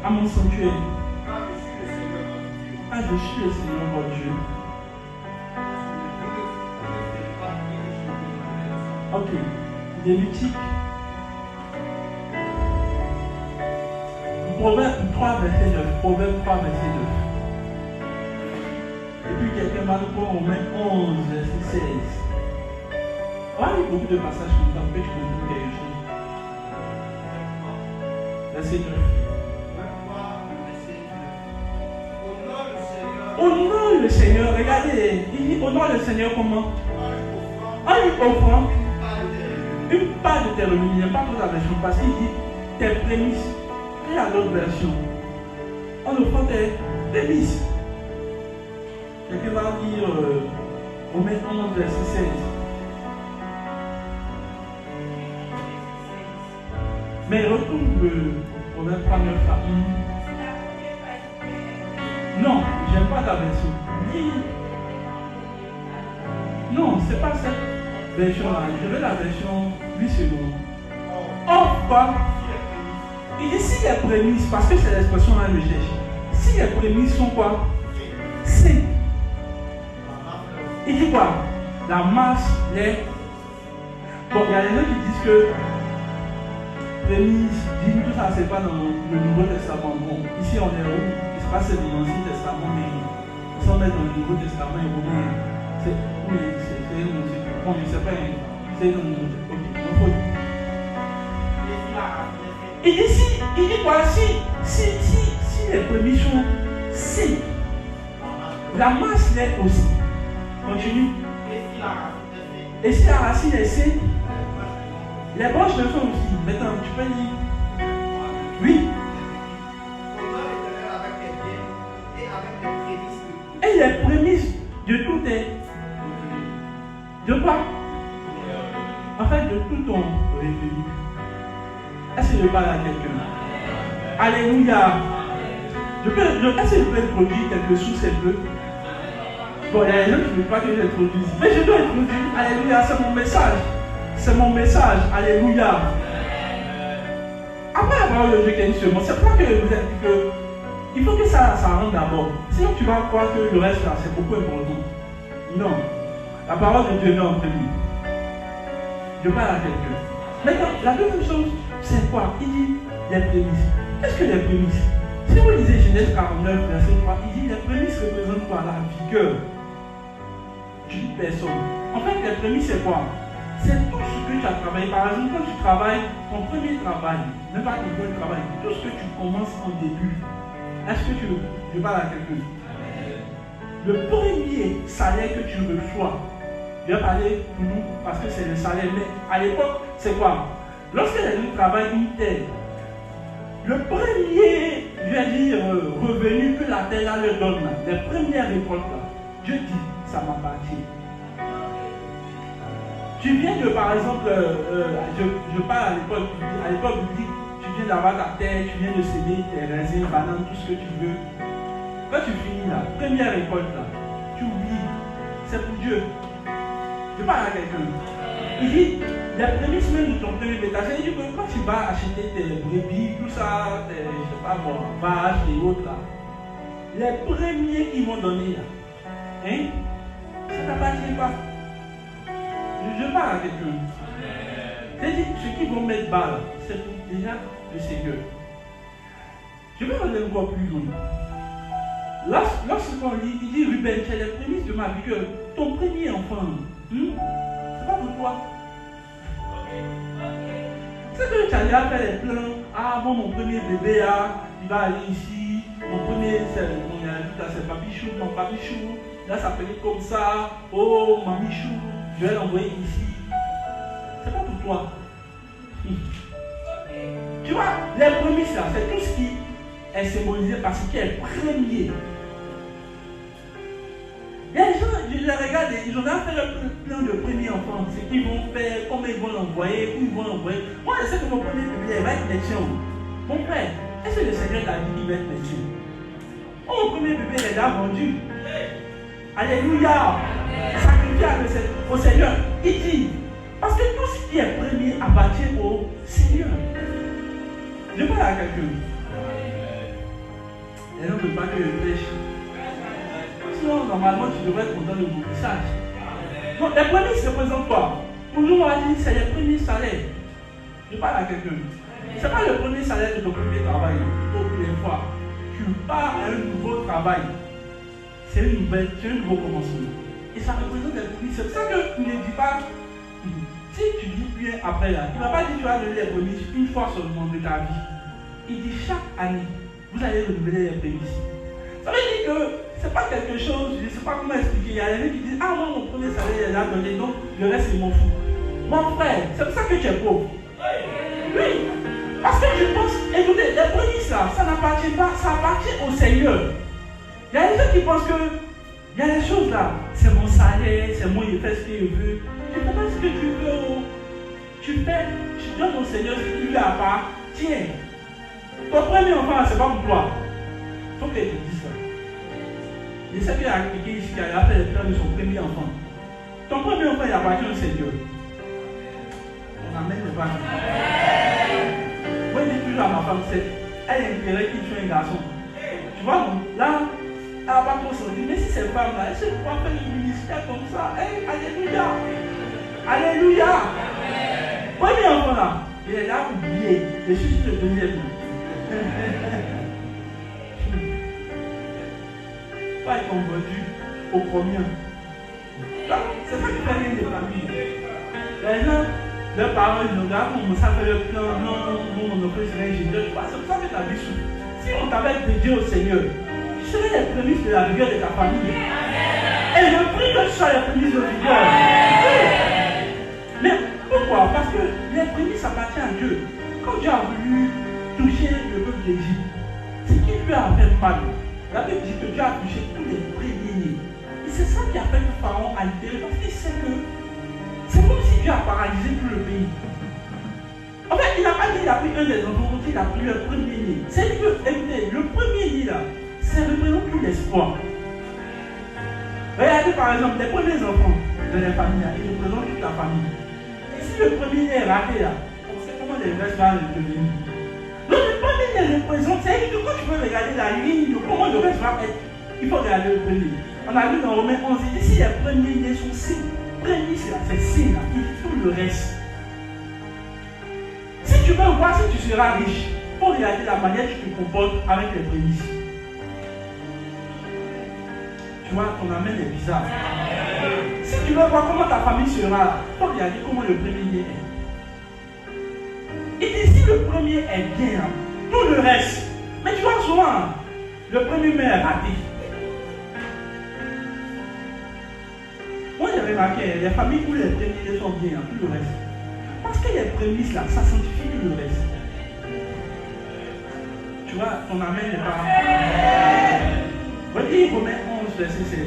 à mon sanctuaire. Ah, je suis le Seigneur votre Dieu. Ok. Lévitique. Proverbe 3, verset 9. Proverbe 3, verset 9. Et puis quelqu'un va nous prendre Romains 11, verset 16. On va lire beaucoup de passages comme ça, peut-être que tu comprends quelque chose. Verset 9. Honore le Seigneur, regardez, il dit honore le Seigneur comment? En lui offrant une part de tes revenus, il n'y a pas trop la version parce qu'il dit tes prémices. Il y a d'autres versions. En offrant tes prémices. Quelqu'un va dire Romains 11, verset 16. Mais retrouve le Proverbe 3, 9 à 1. Non, j'aime pas ta version. Non, c'est pas cette version-là. Je veux la version 8 secondes. Offre. Il dit si les prémices, parce que c'est l'expression là que je cherche. Si les prémices sont quoi? C'est. Il dit quoi? La masse, les. Bon, il y a des gens qui disent que prémices, dîmes, tout ça, c'est pas dans le Nouveau Testament. Bon, ici on est où? Il se passe dans l'Ancien Testament, mais on s'en met dans le Nouveau Testament et Romain. C'est. Oui, c'est une musique. Bon, je ne sais pas. C'est une musique. Ok, donc faut. Il dit quoi? Si les prémices sont si, la masse l'est aussi. Continue. Et si la racine est C, les branches le sont aussi. Maintenant, tu peux dire. Oui. Et les prémices de tout est. De quoi? En fait, de tout ton revenu. Est-ce que je parle à quelqu'un? Alléluia. Est-ce que je peux introduire quelque chose, c'est peu? Bon, il y a des gens qui ne veulent pas que j'introduise. Mais je dois introduire. Alléluia, c'est mon message. C'est mon message. Alléluia. Après la parole de Dieu qui est une seconde, c'est pas que vous êtes que. Il faut que ça rentre d'abord. Sinon, tu vas croire que le reste là, c'est beaucoup important. Non. La parole de Dieu vient en premier. Je parle à quelqu'un. Maintenant, la deuxième chose, c'est quoi? Il dit les prémices. Qu'est-ce que les prémices? Si vous lisez Genèse 49, verset 3, il dit les prémices représentent quoi? La vigueur d'une personne. En fait, les prémices, c'est quoi? C'est tout ce que tu as travaillé. Par exemple, quand tu travailles, ton premier travail, même pas ton premier travail, tout ce que tu commences en début. Est-ce que je parle à quelqu'un? Le premier salaire que tu reçois, je vais parler pour nous parce que c'est le salaire, mais à l'époque, c'est quoi? Lorsque les gens travaillent une terre, le premier, je vais dire, revenu que la terre là leur donne, là, les premières récoltes là, Dieu dit, ça m'appartient. Tu viens de, par exemple, je parle à l'époque biblique, tu viens d'avoir ta terre, tu viens de semer tes raisins, bananes, tout ce que tu veux. Quand tu finis la première récolte là, tu oublies, c'est pour Dieu. Je parle à quelqu'un. Il dit, les prémices même de ton premier bétail, il dit que quand tu vas acheter tes brebis, tout ça, tes, je sais pas bon, vaches et autres là, les premiers qu'ils m'ont donné là, hein, ça t'appartient pas. Je parle à quelqu'un. C'est-à-dire, ceux qui vont mettre bas là, c'est pour déjà le Seigneur. Je vais aller encore plus loin. Lorsqu'on lit, il dit, Ruben, c'est les prémices de ma vie, ton premier enfant, c'est pas pour toi. C'est que tu as déjà fait les plans. Ah bon, mon premier bébé, il va aller ici. Mon premier, c'est Papichou, mon Papichou. Là, ça s'appelait comme ça. Oh, Mamichou, je vais l'envoyer ici. C'est pas pour toi. Tu vois, les prémices là, c'est tout ce qui est symbolisé par ce qui est premier. Il y a des gens, je les regarde, ils ont déjà fait le plan de premier enfant. C'est qu'ils vont faire, comment ils vont l'envoyer, où ils vont l'envoyer. Moi, je sais que mon premier bébé, il va être médecin. Mon frère, est-ce que le Seigneur t'a dit qu'il va être médecin? Oh, mon premier bébé, il est déjà vendu. Alléluia. Sacrifié au Seigneur. Il dit, parce que tout ce qui est premier appartient au Seigneur. Je parle à quelqu'un. Et non, ne veut pas que je prêche. Sinon, normalement, tu devrais être content de mon message. Donc, les prémices représentent quoi? Aujourd'hui, on va dire c'est les premiers salaires. Je parle à quelqu'un. Ce n'est pas le premier salaire de ton premier travail. Toutes les fois, tu pars à un nouveau travail. C'est un nouveau commencement. Et ça représente les prémices. C'est pour ça que tu ne dis pas. Si tu dis bien après là, il ne va pas dire que tu vas donner les prémices une fois seulement de ta vie. Il dit chaque année, vous allez renouveler les prémices. Ça veut dire que ce n'est pas quelque chose, je ne sais pas comment expliquer. Il y a des gens qui disent, ah moi mon premier salaire est là donné, donc le reste c'est mon fou. Mon frère, c'est pour ça que tu es pauvre. Oui. Parce que je pense, écoutez, les prémices là, ça n'appartient pas, ça appartient au Seigneur. Il y a des gens qui pensent que, il y a des choses là, c'est mon salaire, c'est moi, je fais ce que je veux. Tu fais pas ce que tu veux. Tu fais, tu donnes au Seigneur ce qui lui appartient. Ton premier enfant, c'est pas pour toi. Il faut qu'elle te dise ça. Je sais qu'il a appliqué ici, qu'il a fait les plans de son premier enfant. Ton premier enfant, il appartient au Seigneur. On amène le pas. Moi, je dis toujours à ma femme, elle a intérêt qu'il soit un garçon. Tu vois, là, elle n'a pas trop senti. Mais si cette femme-là, elle se croit faire le ministère comme ça. Hey, alléluia. Alléluia. Premier enfant là, il est là oublié. Je suis sur le deuxième. Pas être convaincu au premier. C'est ça qui fait rien de famille. Les gens, leurs parents, ils nous regardent, on ça fait le plan, non, mon enfant serait ingénieur. C'est pour ça que ta vie souffre. Si on t'avait dédié au Seigneur, tu serais les prémices de la rigueur de ta famille. Et je prie que tu sois les prémices de rigueur. Oui. Mais pourquoi? Parce que les prémices appartiennent à Dieu. Quand Dieu a voulu toucher le peuple d'Égypte, c'est qui lui a fait mal. La Bible dit que Dieu a touché tous les premiers-nés. Et c'est ça qui a fait que Pharaon a libéré, parce qu'il sait que c'est comme si Dieu a paralysé tout le pays. En fait, il n'a pas dit qu'il a pris un des enfants quand il a pris le premier-né. C'est que, écoutez, le premier-né là, ça représente tout l'espoir. Regardez par exemple, les premiers enfants de la famille, là, ils représentent toute la famille. Et si le premier-né est raté là, on sait comment les restes vont devenir. Donc le premier-né représente, c'est que quand tu veux regarder la ligne de comment le reste va être, il faut regarder le premier. On a vu dans Romains 11, il dit si les premiers-nés sont signes, prémices là, c'est signe là, il dit tout le reste. Si tu veux voir si tu seras riche, il faut regarder la manière dont tu te comportes avec les prémices. Tu vois, ton amen est bizarre. Si tu veux voir comment ta famille sera, il faut regarder comment le premier est. Il dit si le premier est bien, tout le reste. Mais tu vois souvent, le premier est raté. Moi j'ai remarqué, les familles où les premiers sont bien, tout le reste. Parce que les prémices là, ça sanctifie tout le reste. Tu vois, ton amen n'est pas. Relis Romains 11, verset 16.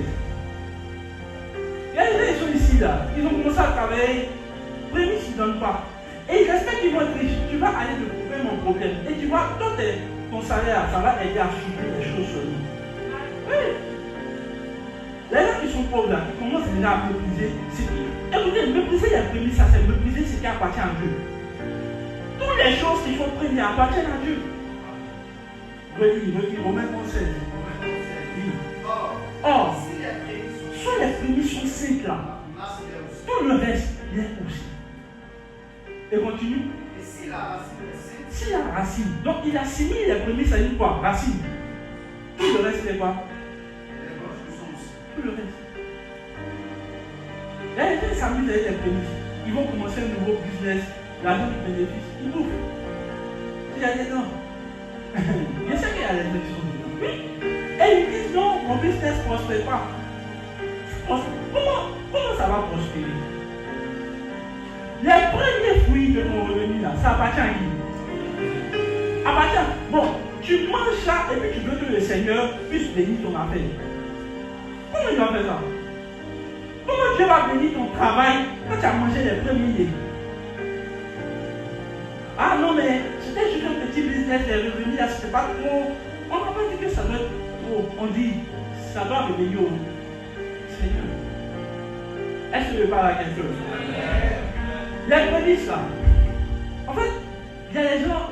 Il y a des gens qui sont ici là, ils ont commencé à travailler, prémices ils ne donnent pas. Et ils respectent qu'ils vont être riches. Tu vas aller te trouver mon problème. Et tu vois, toi, ton salaire, ça va aider à soutenir les choses sur nous. Oui. Les gens qui sont pauvres là, ils commencent déjà à mépriser. Écoutez, mépriser les prémices, ça c'est mépriser ce qui appartient à Dieu. Toutes les choses qui sont prémises appartiennent à Dieu. Relis Romains 11, 16. Oui. Or, soit les prémices sont simples là, tout le reste vient aussi. Et continue. Et si la racine est sainte, Si la racine, donc il assimile les prémices à une quoi? Racine. Tout le reste c'est quoi? les branches le sont aussi. Tout le reste. Il y a des gens qui s'amusent avec les prémices. Ils vont commencer un nouveau business, l'argent du bénéfice, ils bouffent. Il y a des gens. Je sais qu'il y a des gens qui sont dedans. Oui. Et ils disent non, mon business ne prospère pas. Comment ça va prospérer? Les premiers fruits de ton revenu là, ça appartient à qui? Appartient. Bon, tu manges ça et puis tu veux que le Seigneur puisse bénir ton affaire. Comment il va faire ça? Comment Dieu va bénir ton travail quand tu as mangé les premiers nés? Ah non, mais c'était juste un petit business, les revenus là, c'était pas trop. On n'a pas dit que ça doit être trop. On dit, ça doit revenir au Seigneur. Est-ce que je parle à quelqu'un? Les prémices là. En fait, il y a des gens,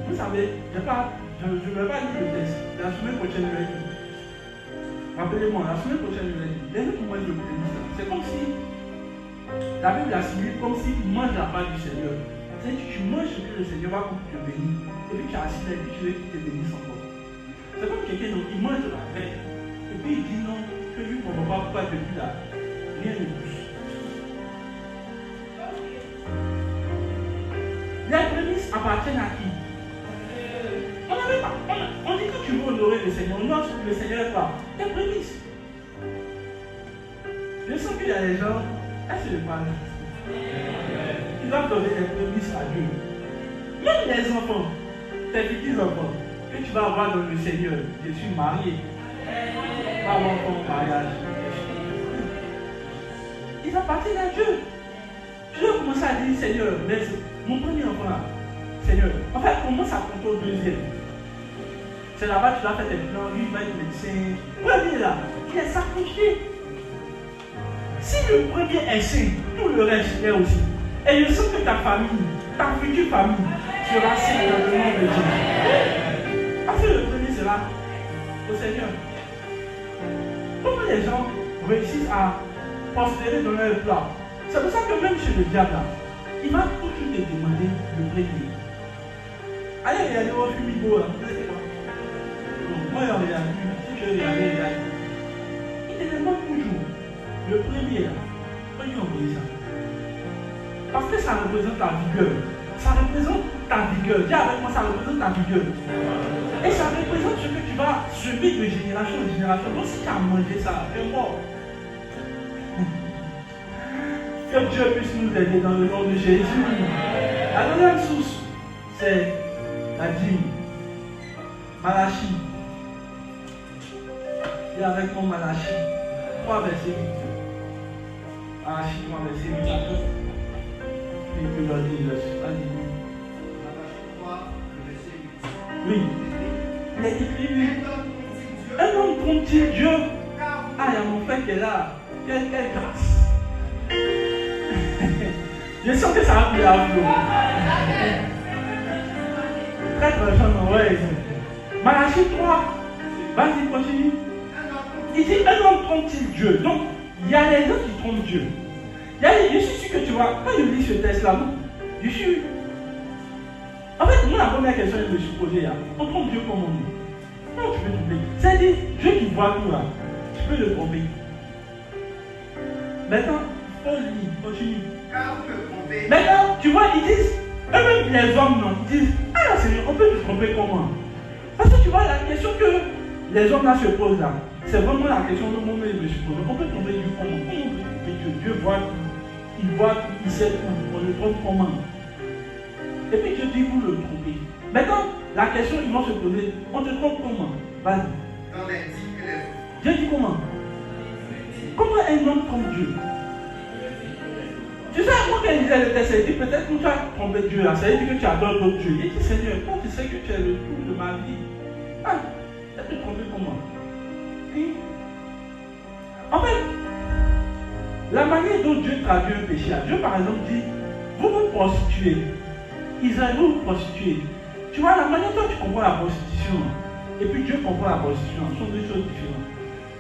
vous savez, je ne vais pas lire le texte. La semaine prochaine, je vais lire. Rappelez-moi, la semaine prochaine, je vais lire. Les gens qui mangent le prémice là, c'est comme si la Bible assimile comme si tu manges la part du Seigneur. C'est-à-dire que tu manges ce que le Seigneur va te bénir. Et puis tu as assis là et puis tu veux qu'il te bénisse encore. C'est comme quelqu'un qui mange la paix. Et puis il dit non, que lui, mon papa, pourquoi depuis là, rien ne bouge. Les prémices appartiennent à qui? On n'avait pas. On dit que tu veux honorer le Seigneur. Non, le Seigneur pas. Les prémices. Je sens qu'il y a des gens. Est-ce que je parle? Ils doivent donner des prémices à Dieu. Même les enfants, tes petits-enfants, que tu vas avoir dans le Seigneur. Je suis marié. Pas avoir ton mariage. Ils appartiennent à Dieu. Tu dois commencer à dire, Seigneur, merci. Mon premier enfant là, Seigneur, en fait, commence à compter au deuxième. C'est là-bas que tu vas faire tes plans, lui il va être médecin. Premier là, il est sacrifié. Si le premier est saint, tout le reste est aussi. Et je sens que ta famille, ta future famille, sera sainte dans le nom de Dieu. Parce que le premier sera au Seigneur. Comment les gens réussissent à prospérer dans leur plan? C'est pour ça que même chez le diable là, il va toujours te demander le premier. Allez regarder au fumigo là, vous savez quoi? Moi je regarde, si je regarde, il te demande toujours le premier là. Pourquoi il envoie ça? Parce que ça représente ta vigueur. Ça représente ta vigueur. Dis avec moi, ça représente ta vigueur. Et ça représente ce que tu vas semer de génération en génération. Donc si tu as mangé ça, tu es mort. Que Dieu puisse nous aider dans le nom de Jésus. La deuxième source, c'est la dîme. Malachie. Et avec mon Malachie, 3 versets 8. Malachie 3 versets 8 à 9. Et puis leur dire, Malachie 3, Oui. Il est écrit, oui. Un homme trompe-t-il Dieu? Ah, il y a mon frère qui est là. Quelle grâce. Je sens que ça va plus à vous. Très très jeune, ouais. Malachie 3. Vas-y, continue. Il dit, un homme trompe-t-il Dieu? Donc, il y a les gens qui trompent Dieu. Je suis sûr que tu vois, quand je lis ce texte-là, je suis... En fait, moi, la première question que je me suis posée, là, on trompe Dieu comment nous? Comment tu peux tromper? C'est-à-dire, Dieu qui voit tout là, tu peux le tromper. Maintenant, on lit, continue. Maintenant, tu vois, ils disent, eux-mêmes les hommes, non, ils disent, ah Seigneur, on peut te tromper comment? Parce que tu vois, la question que les hommes là se posent là, c'est vraiment la question que moi-même je me suis posée. On peut tromper Dieu comment? Comment on peut tromper Dieu? Dieu voit tout, il voit tout, il sait tout, on le trompe comment? Et puis Dieu dit, vous le trompez. Maintenant, la question qu'ils vont se poser, on te trompe comment? Vas-y. Dans les dîmes et les offrandes. Dieu dit comment? Comment un homme trompe Dieu? Tu sais, moi quand il disait le texte, il dit peut-être que tu as trompé Dieu là, ça veut dire que tu adores d'autres dieux. Il dit Seigneur, toi tu sais que tu es le tout de ma vie. Ah, tu as te trompé comment? Oui. En fait, la manière dont Dieu traduit un péché, Dieu par exemple dit, vous vous prostituez. Israël, vous vous prostituez. Tu vois, la manière dont tu comprends la prostitution, et puis Dieu comprend la prostitution, sont deux choses différentes.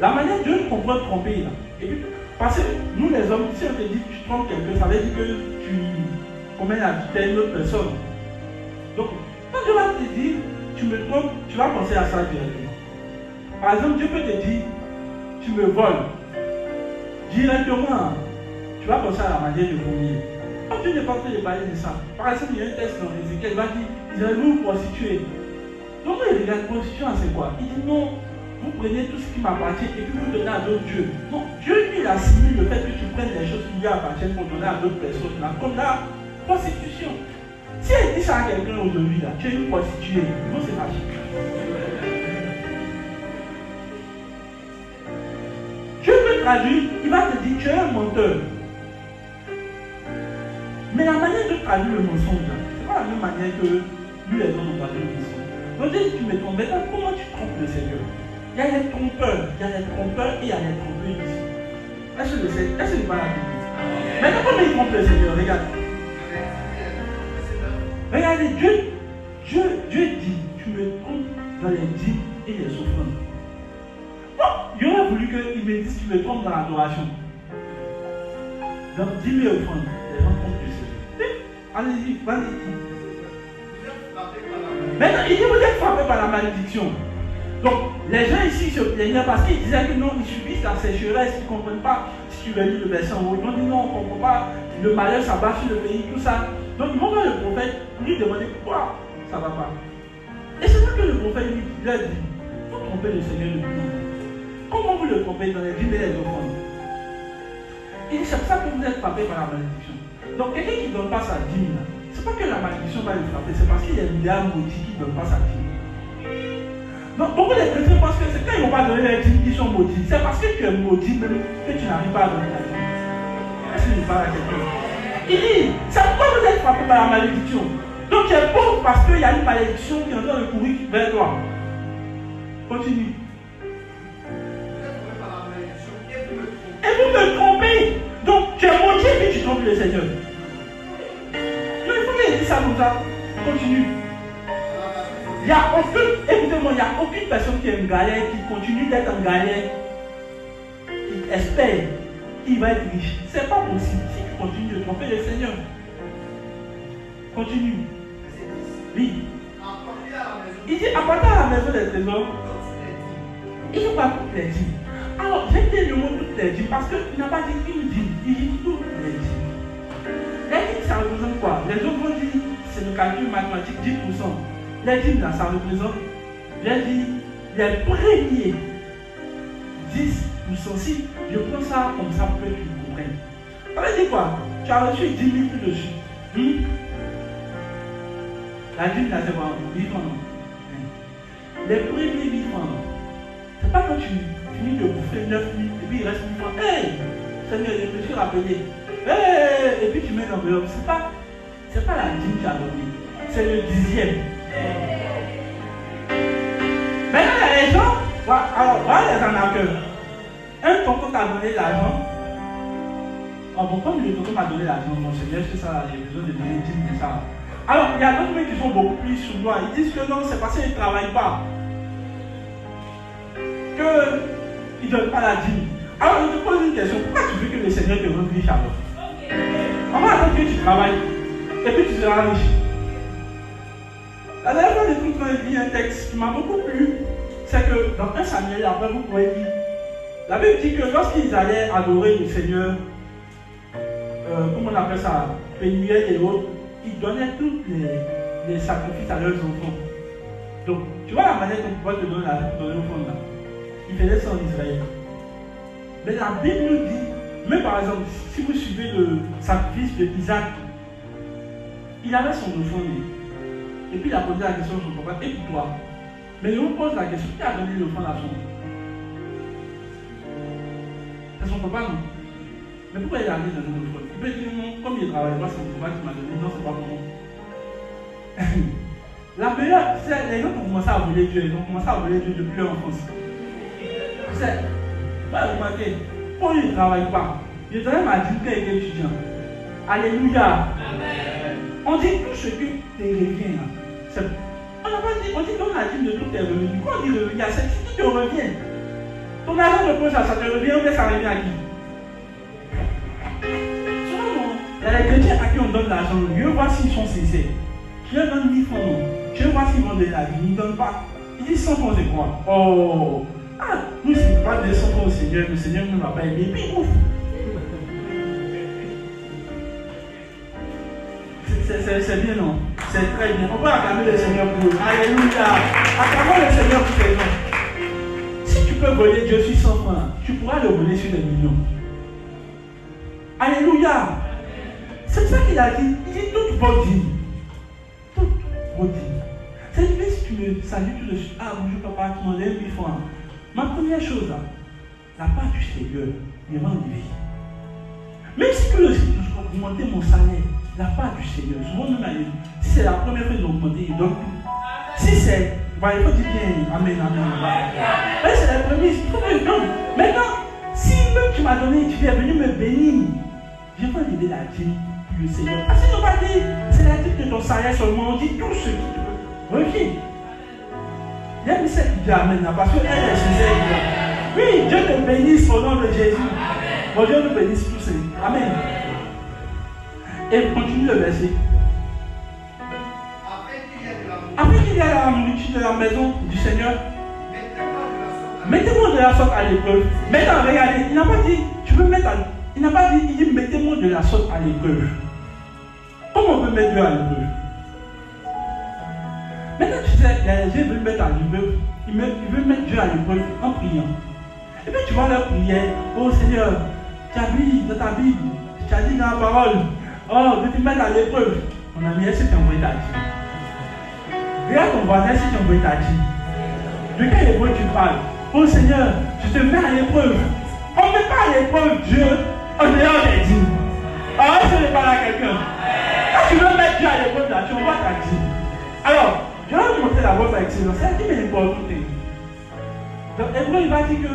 La manière dont Dieu comprend tromper là, et puis, parce que nous les hommes, si on te dit que tu trompes quelqu'un, ça veut dire que tu commets l'adultère à une autre personne. Donc, quand Dieu va te dire, tu me trompes, tu vas penser à ça directement. Par exemple, Dieu peut te dire, tu me voles. Directement, tu vas penser à la manière de vomir. Quand Dieu n'est pas en train de parler de ça, par exemple, il y a un texte dans Ézéchiel, il va dire, Israël, vous prostituez. Donc, il regarde, prostitution, c'est quoi? Il dit non. Vous prenez tout ce qui m'appartient et puis vous donnez à d'autres dieux. Non, Dieu lui il assimile le fait que tu prennes les choses qui lui appartiennent pour donner à d'autres personnes, là, comme la prostitution. Si elle dit ça à quelqu'un aujourd'hui, là, tu es une prostituée, ils vont se fâcher. Dieu peut traduire, il va te dire tu es un menteur. Mais la manière de traduire le mensonge, ce n'est pas la même manière que nous les hommes ont traduit le mensonge. Donc Dieu dit tu me trompes, maintenant comment tu trompes le Seigneur? Il y a les trompeurs, et il y a les trompeurs ici. Est-ce que c'est pas la Bible? Maintenant, comment il trompe le Seigneur? Regarde. Regardez, Dieu dit, tu me trompes dans les dîmes et les offrandes. Bon, il aurait voulu qu'il me dise, tu me trompes dans l'adoration. Donc, dîmes et offrandes, les gens trompent le Seigneur. Allez-y, vas-y. Maintenant, il dit, vous êtes frappés par la malédiction. Donc, les gens ici se plaignaient parce qu'ils disaient que non, ils subissent la sécheresse, ils ne comprennent pas. Si tu veux lire le verset en haut, ils vont dire non, on ne comprend pas, le malheur s'abat sur le pays, tout ça. Donc, ils vont voir le prophète, lui demander pourquoi ça ne va pas. Et c'est là que le prophète lui a dit, vous trompez le Seigneur depuis longtemps. Comment vous le trompez dans les dîmes et les offrandes? Il dit, c'est pour ça que vous êtes frappés par la malédiction. Donc, quelqu'un qui ne donne pas sa dîme, ce n'est pas que la malédiction va le frapper, c'est parce qu'il y a une milliard maudits qui ne donne pas sa dîme. Donc, beaucoup de chrétiens pensent que c'est quand ils ne vont pas donner les dîmes qu'ils sont maudits. C'est parce que tu es maudit même que tu n'arrives pas à donner la dîme. Est-ce que je parle à quelqu'un? Il dit, c'est pourquoi vous êtes frappé par la malédiction. Donc tu es pauvre parce qu'il y a une malédiction qui est en train de courir vers toi. Continue. Et vous me trompez. Donc tu es maudit et puis tu trompes le Seigneur. Donc il faut qu'il dise ça comme ça. Continue. Il n'y a aucune, écoutez-moi, il n'y a aucune personne qui est en galère, qui continue d'être en galère, qui espère qu'il va être riche. Ce n'est pas possible si tu continues de tromper le Seigneur. Continue. Oui. Il dit, appartenant à la maison des trésors, il ne pas toutes les dîmes. Alors, j'ai dit le mot toutes les dîmes parce qu'il n'a pas dit une dîme, il dit toutes les dîmes. Les dîmes, ça représente quoi? Les autres vont dire, c'est le calcul mathématique, 10%. Les dîmes là, ça représente, j'ai dit, les premiers 10%. Si je prends ça comme ça pour que tu comprennes. Ça veut dire quoi? Tu as reçu 10 000 plus dessus. La dîme là, c'est quoi? 8 francs. Les premiers 8 francs, c'est pas quand tu finis de bouffer 9 000 et puis il reste 8 francs. Hey! Seigneur, je me suis rappelé. Hey! Et puis tu mets l'enveloppe. C'est pas la dîme que tu as donnée, c'est le 10e. il y a les gens, alors voilà les arnaqueurs. Un tonton t'a donné l'argent. Ah bon, comme le tonton m'a donné l'argent, mon Seigneur, est-ce que ça, il y a besoin de donner une de ça? Alors, il y a d'autres mecs qui sont beaucoup plus sournois. Ils disent que non, c'est parce qu'ils ne travaillent pas. Qu'ils ne donnent pas la dîme. Alors, je te pose une question. Pourquoi tu veux que le Seigneur te rende riche alors? On va attendre que tu travailles et puis tu seras riche. La dernière fois, j'ai lu un texte qui m'a beaucoup plu. C'est que dans 1 Samuel, après vous pouvez lire. La Bible dit que lorsqu'ils allaient adorer le Seigneur, comment on appelle ça, Pénuel et autres, ils donnaient tous les sacrifices à leurs enfants. Donc, tu vois la manière dont on peut te donner aux enfants là. Ils faisaient ça en Israël. Mais la Bible nous dit, même par exemple, si vous suivez le sacrifice d'Isaac, il avait son enfant né. Et puis il a posé la question à son papa, et pour toi? Mais il nous pose la question, qui a donné l'enfant à son papa? C'est son papa, non? Mais pourquoi il a amené dans une autre? Il peut dire non, comme il travaille pas, c'est mon papa qui m'a donné, non, c'est pas mon nom. La meilleure, c'est les gens qui ont commencé à voler Dieu, ils ont commencé à voler Dieu depuis leur enfance. C'est, remarquez, quand il ne travaille pas, il travaille ma dit qu'il est étudiant. Alléluia. Amen. On dit tout ce que te revient. On n'a pas dit, on dit qu'on a dit de tout tes revenus. Quand on dit revenu, c'est ce qui te revient. Ton argent de poche, ça te revient, mais ça revient à qui? Il y a les chrétiens à qui on donne l'argent. Je veux voir s'ils sont sincères. Je leur donne 1000 francs. Je veux voir s'ils vont donner la vie. Ils ne donnent pas. Ils disent 100 francs, c'est quoi? Oh! Ah! Nous, si nous pas de 100 francs au Seigneur, le Seigneur ne m'a pas aimé. Et puis, ouf! C'est bien, non? C'est très bien. On peut acclamer le Seigneur pour eux. Alléluia! Acclamons le Seigneur pour tes gens. Si tu peux voler Dieu sur 100 francs, tu pourras le voler sur des millions. Alléluia! C'est ça qu'il a dit. Il dit toute votre dîme. Toute votre dîme. C'est-à-dire si tu me salues tout de suite, ah bonjour papa, tu m'en donnes 1000 francs. Ma première chose, là, la part du Seigneur, il rend une vie. Même si que je dois augmenter mon salaire, la part du Seigneur, souvent même si c'est la première fois qu'ils ont augmenté, ils donnent tout. Si c'est, il faut dire bien, amen, amen. Mais c'est la première, il faut que je donne. Maintenant, si même tu m'as donné, tu es venu me bénir, je vais aider la dîme pour le Seigneur. Parce qu'ils n'ont pas dit, c'est la dîme de ton salaire seulement, on dit tout ce qui te peut. Reviens. Il y a une celle qui dit amen, parce qu'elle est sincère. Oui, Dieu te bénisse au nom de Jésus. Bon, Dieu nous bénisse tous. Amen. Et continue le verset. Après qu'il y ait la nourriture de la maison du Seigneur, mettez-moi de la sorte à l'épreuve. Maintenant, regardez, il n'a pas dit, tu peux mettre à l'épreuve. Il n'a pas dit, il dit, mettez-moi de la sorte à l'épreuve. Comment on peut mettre Dieu à l'épreuve? Maintenant, tu sais, les gens veulent mettre à l'épreuve. Ils veulent mettre Dieu à l'épreuve en priant. Et puis tu vois leur prière. Oh Seigneur, tu as dit dans ta Bible, tu as dit dans la parole, oh, de te mettre à l'épreuve. Mon ami, est-ce que tu as envoyé ta dîme? Regarde ton voisin si tu as envoyé ta dîme. De quelle épreuve tu parles? Oh Seigneur, je te mets à l'épreuve. On ne met pas à l'épreuve Dieu en dehors des dîmes. Ah, je ne parle à quelqu'un. Quand tu veux mettre Dieu à l'épreuve, là, tu envoies ta dîme. Alors, je vais vous montrer la voie par excellence. C'est la dîme est importante. Donc, Hébreu, il va dire que,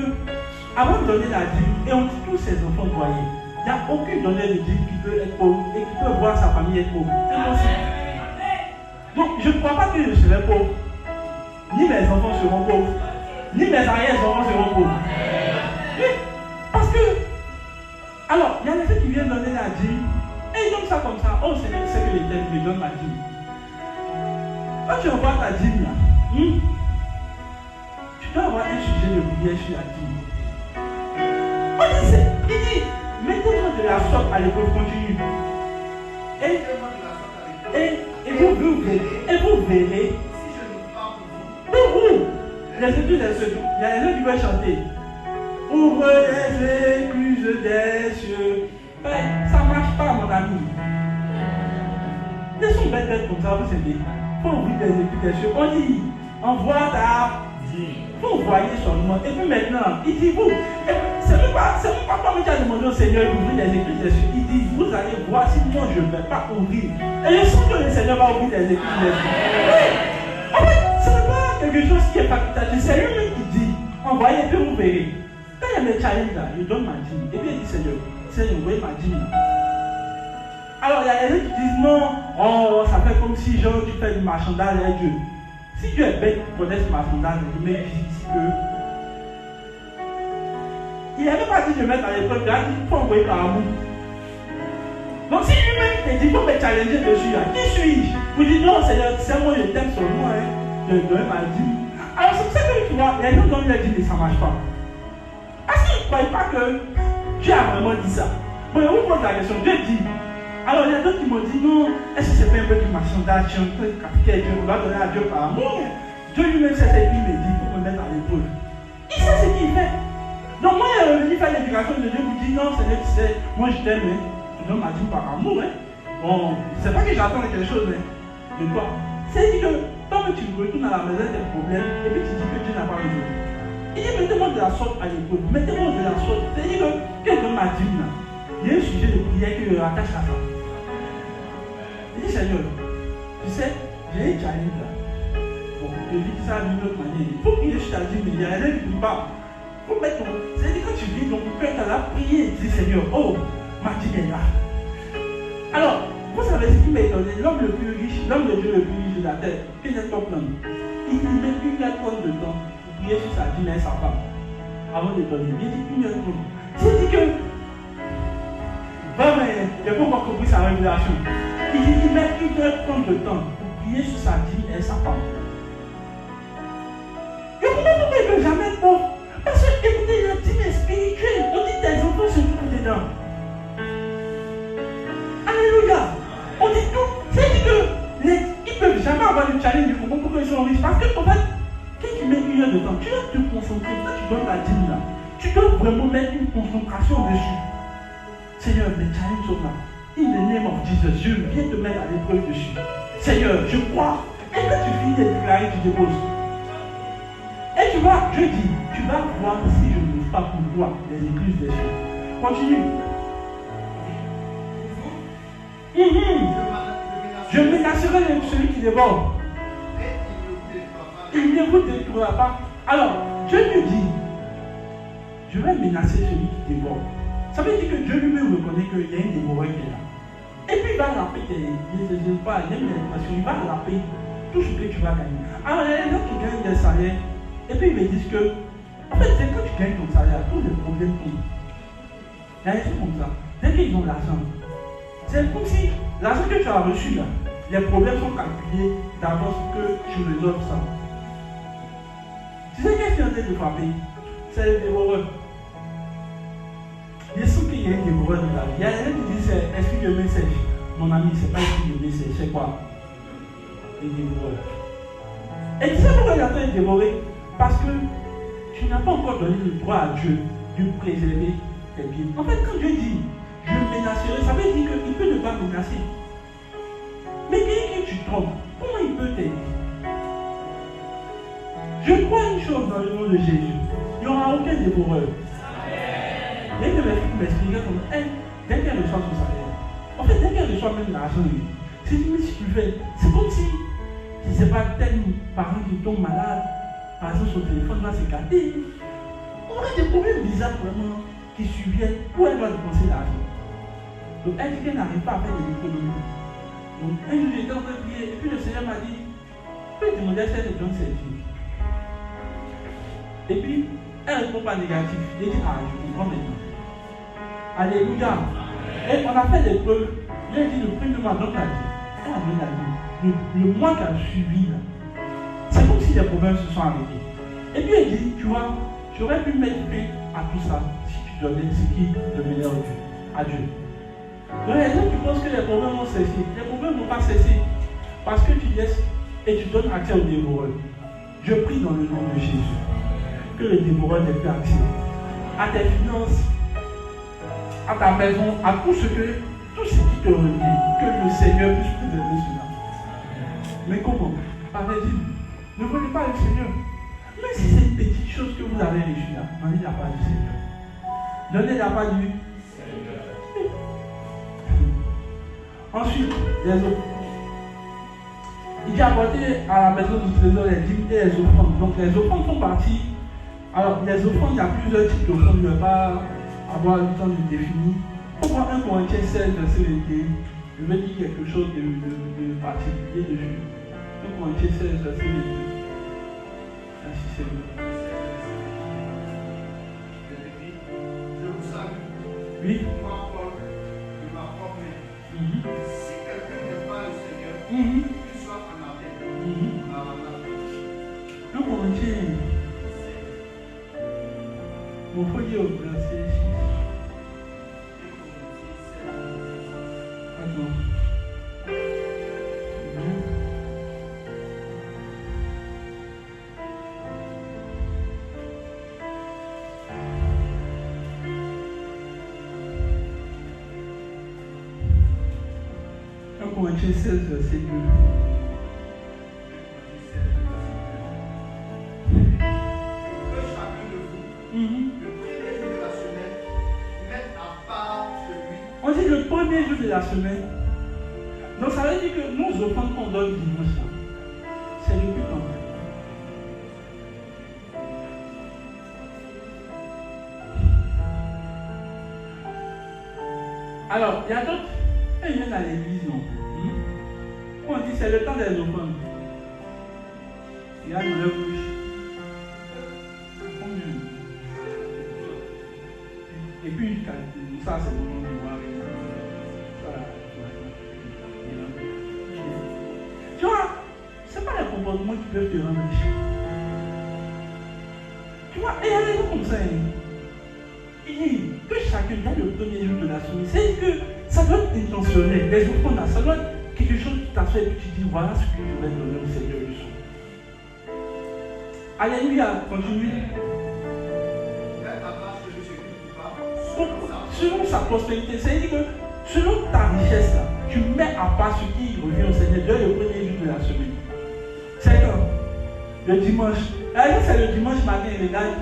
avant de donner la dîme, et on dit tous ses enfants voyez, il n'y a aucun donneur de dîme qui peut être pauvre et qui peut voir sa famille être pauvre. Donc, je ne crois pas que je serai pauvre. Ni mes enfants seront pauvres, ni mes arrière-enfants seront pauvres. Oui, parce que, alors, il y a des gens qui viennent donner la dîme, et ils donnent ça comme ça. Oh Seigneur, c'est que l'Éternel me donne ma dîme. Quand tu envoies ta dîme là, tu dois avoir un sujet de prière sur la dîme. On dit, il dit, mettez-moi de la sorte à l'épreuve continue. Et vous verrez. Si je ne parle pour vous, les écluses des cieux, il y a des gens qui veulent chanter. Ouvre les écluses des cieux. Mais ça ne marche pas, mon ami. Laissons bête comme ça, vous savez. Il faut ouvrir les écluses des cieux. On dit, envoie ta dîme. Il faut envoyer seulement. Et puis maintenant, il dit vous. C'est même pas comme il a demandé au Seigneur d'ouvrir les écluses des cieux. Il dit, vous allez voir si moi je ne vais pas ouvrir. Et je sens que le Seigneur va ouvrir les écluses des cieux. Oui. En fait, ce n'est pas quelque quelque chose qui est facultatif. C'est lui-même qui dit, envoyez et puis vous verrez. Quand il y a mes challenges là, je donne ma dîme. Et puis il dit, Seigneur, envoyez ma dîme là. Alors il y a des gens qui disent, non, oh, ça fait comme si genre, tu fais du marchandage avec Dieu. Si Dieu est bête, tu connais ce marchandage, il met ici que. Il n'avait pas dit de mettre à l'épreuve, il a dit, il faut envoyer par amour. Donc si lui-même te dit, il faut me challenger dessus, là, qui suis-je? Vous dites, non, Seigneur, c'est moi, je t'aime seulement, hein, je donne ma dîme. Alors c'est pour ça que tu vois, les gens donnent leur dîme et ça ne marche pas. Parce qu'ils ne croient pas que Dieu a vraiment dit ça. Bon, on vous pose la question, Dieu dit. Alors il y a d'autres qui m'ont dit, non, est-ce que c'est pas un peu du marchandage, tu es un peu capitaine, Dieu, on va donner à Dieu par amour. Dieu lui-même sait ce qu'il me dit, il faut me mettre à l'épreuve. Il sait ce qu'il fait. Donc moi, il fait l'éducation de Dieu, vous dit, non, Seigneur, tu sais, moi je t'aime, hein. Tu donnes ma dîme par amour, hein. Bon, c'est pas que j'attends quelque chose, hein. De toi. C'est que tant que tu retournes à la maison des problèmes, et puis tu dis que Dieu n'a pas besoin. Il dit, mettez-moi de la sorte à l'épreuve, mettez-moi de la sorte. C'est-à-dire que je donne ma dîme là, il y a un sujet de prière que je rattache à ça. Il dit, Seigneur, tu sais, j'ai un challenge là. Bon, je dis ça d'une autre manière. Il faut prier sur ta dîme, il y a rien qui ne pas. Il faut mettre ton. C'est-à-dire quand tu vis ton cœur, tu as la prière et tu dis, Seigneur, oh, ma dîme est là. Alors, vous savez ce qui m'a étonné, l'homme le plus riche, l'homme de Dieu le plus riche de la terre, qui est ton plan. Il met 1 heure 30 de temps pour prier sur sa dîme et sa femme. Avant de donner. Il dit 1 heure 30. C'est-à-dire que. Bon, mais il n'a pas encore compris sa révélation. Il dit qu'il met 1 heure 30 de temps pour prier sur sa dîme et sa femme. Et pourquoi vous ne pouvez jamais être pauvre? Parce que, écoutez, la dîme est spirituelle. On dit tes enfants se trouvent dedans. Alléluia. On dit tout. C'est-à-dire qu'ils ne peuvent jamais avoir le challenge du combat pourquoi ils sont riches. Parce que, en fait, quand tu mets 1 heure de temps, tu dois te concentrer. Quand tu donnes la dîme là, tu dois vraiment mettre une concentration dessus. Seigneur, mes challenges sont là. In the name of Jesus, je viens te mettre à l'épreuve dessus. Seigneur, je crois. Et quand tu finis de déclarer, tu déposes. Et tu vois, Dieu dit, tu vas voir si je ne pas pour toi les écluses des cieux. Continue. Je menacerai celui qui dévore. Il ne vous détruira pas. Alors, Dieu lui dit, je vais menacer celui qui dévore. Ça veut dire que Dieu lui-même reconnaît qu'il y a un dévoreur qui est là. Et puis il va rapper il va rapper tout ce que tu vas gagner. Alors il y a des gens qui gagnent des salaires, et puis ils me disent que, en fait, c'est quand tu gagnes ton salaire, tous les problèmes tombent. Il y a des gens comme ça. Dès qu'ils ont l'argent, c'est comme si l'argent que tu as reçu là, les problèmes sont calculés d'avance que tu résolves ça. Tu sais qu'est-ce qui est en train de frapper? C'est le dévoreur. Il y a ceux qui ont des dévoreurs de la vie. Il y a des gens qui disent esprit de message. Mon ami, ce n'est pas esprit de message, c'est quoi? Les dévoreurs. Et tu sais pourquoi il est en train de dévorer? Parce que tu n'as pas encore donné le droit à Dieu de préserver tes biens. En fait, quand Dieu dit je menacerai, ça veut dire qu'il peut ne pas menacer. Mais quelqu'un que tu trompes, comment il peut t'aider? Je crois une chose dans le nom de Jésus. Il n'y aura aucun dévoreur. Il y a une de mes filles qui m'expliquait comme elle, dès qu'elle reçoit son salaire, en fait, dès qu'elle reçoit même l'argent, c'est dit, mais si tu fais, c'est comme si, je ne sais pas, tel parent qui tombe malade, par exemple, son téléphone va s'écarter. On a des problèmes bizarres vraiment qui surviennent où elle doit dépenser l'argent. Donc, elle dit qu'elle n'arrive pas à faire de l'économie. Donc, un jour, j'étais en train de prier, et puis le Seigneur m'a dit, tu peux demander si elle te donne ses filles. Et puis, elle ne répond pas négatif. Elle dit, ah, je comprends maintenant. Alléluia. Et on a fait des preuves. Il a dit, le premier mois, donc elle a dit, elle a donné la vie. Le mois qui a suivi, là, c'est comme si les problèmes se sont arrêtés. Et puis elle dit, tu vois, j'aurais pu mettre fin à tout ça si tu donnais ce qui devenait à Dieu. Donc les gens qui pensent que les problèmes vont cesser. Les problèmes ne vont pas cesser. Parce que tu laisses et tu donnes accès au dévoreur. Je prie dans le nom de Jésus que le dévoreur n'ait plus accès à tes finances, à ta maison, à tout ce qui te revient. Que le Seigneur puisse préserver cela. Mais comment? Par la dîme. Ne voulez pas le Seigneur. Mais si c'est une petite chose que vous avez reçue là, donnez la part du Seigneur. Donnez la part du Seigneur. Ensuite, les autres. Il dit apporter à la maison du trésor les dîmes et les offrandes. Donc les offrandes font partie. Alors les offrandes, il y a plusieurs types d'offrandes, je ne vais pas avoir le temps de définir. Pour prendre 1 Corinthiens 16, verset 21, je vais dire quelque chose de particulier dessus. 1 Corinthiens 16, verset 22. Ainsi c'est bon. Je vous salue. Oui. Moi, Paul, de ma propre main. Si quelqu'un n'est pas le Seigneur, qu'il soit anathème. Un Corinthiens. Mon faut dire au verset 6. Attends. Corinthiens 16, verset 2. Que chacun de vous, le premier jour de la semaine, mette à part celui. On dit le premier jour de la semaine. Donc ça veut dire que nos offrandes qu'on donne dimanche, c'est depuis quand? Alors, il y a d'autres. Ils viennent à l'église, non? On dit c'est le temps des offrandes. Il y a dans leur bouche. Et puis, ça c'est mon nom de voir. Tu vois, c'est pas les comportements qui peuvent te rendre riche. Tu vois, et il y a des gens comme ça. Il dit que chacun gagne le premier jour de la semaine. C'est que ça doit être intentionnel. Les offrandes là, ça doit être quelque chose qui t'a fait et tu dis voilà ce que je vais donner au Seigneur du son. Alléluia, continue. Selon sa prospérité, c'est-à-dire que selon ta richesse là, tu mets à part ce qui revient au Seigneur dès le premier jour de la semaine. C'est quand? Le dimanche. Alors c'est le dimanche matin, il regarde.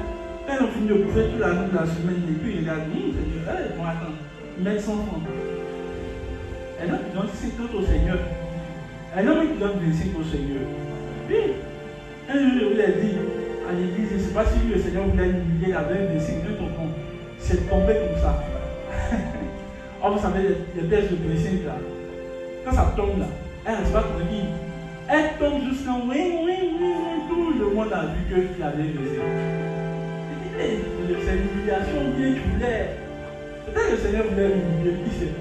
Quand on finit de bouffer toute la nuit de la semaine, et puis il regarde, Seigneur, bon attends, mets 100 francs. Et donc il donne 50 au Seigneur. Et donc il donne 25 au Seigneur. Puis, un jour je vous l'ai dit, à l'église, je ne sais pas si le Seigneur voulait humilier, il avait 25 de ton compte. C'est tombé comme ça. Oh, vous savez, les pièces de 25 là, quand ça tombe là, elle ne reste pas tranquille. Elle tombe jusqu'en tout le monde a vu qu'il avait baissé. C'est l'humiliation bien tu voulais. Peut-être que le Seigneur voulait l'humilier, qui sait?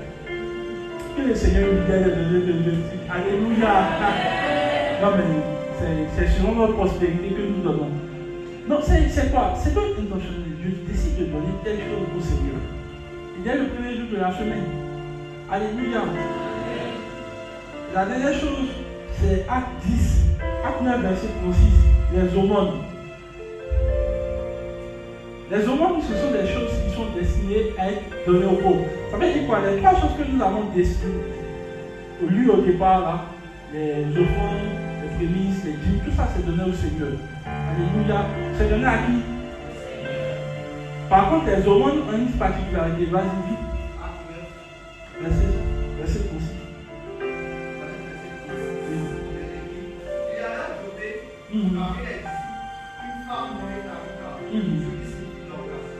Que le Seigneur humiliait le Alléluia. Non mais c'est selon notre prospérité que nous donnons. Non, c'est quoi? C'est pas intentionnel. Je décide de donner telle chose au Seigneur. Il y a le premier jour de la semaine. Alléluia. La dernière chose, c'est Acte 10, Acte 9, verset 36, les aumônes. Les aumônes, ce sont des choses qui sont destinées à être données aux pauvres. Ça veut dire quoi? Les trois choses que nous avons destinées, lues au départ, là, les offrandes, les prémices, les dîmes, tout ça c'est donné au Seigneur. Alléluia. C'est donné à qui? Par contre, les aumônes ont une particularité. Vas-y, vite. Verset 36. Il y a là côté, parmi les disciples, une femme nommée Tabitha, celui-ci l'embrasse.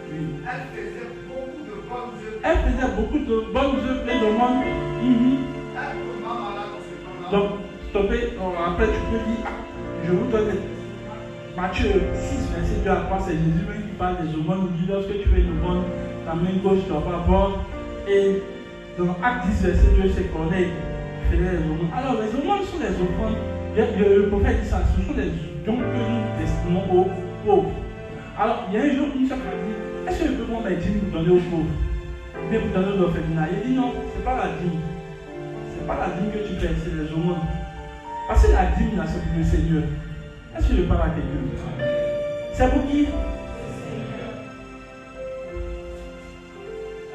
Elle faisait beaucoup de bonnes œuvres. Elle faisait beaucoup de bonnes œuvres et de monde. Elle tomba malade dans ce temps-là. Donc, stoppez. Après, tu peux dire, je vous donne Matthieu 6, verset 2 à 3, c'est Jésus même qui parle des aumônes. Il dit lorsque tu fais une aumône, ta main gauche ne doit pas voir. Et dans Acte 10, verset 2, c'est Corneille qui faisait les aumônes. Alors, les aumônes sont les offrandes. Le prophète dit ça, ce sont des dons que nous destinons aux pauvres. Alors, il y a un jour, une soeur m'a dit, est-ce que je peux prendre mes dîmes pour donner aux pauvres? Ou bien pour donner aux orphelinats? Il dit non, ce n'est pas la dîme. Ce n'est pas la dîme que tu fais, c'est les aumônes. Parce que la dîme, là, c'est pour le Seigneur. Est-ce que je parle à quelqu'un? C'est pour qui?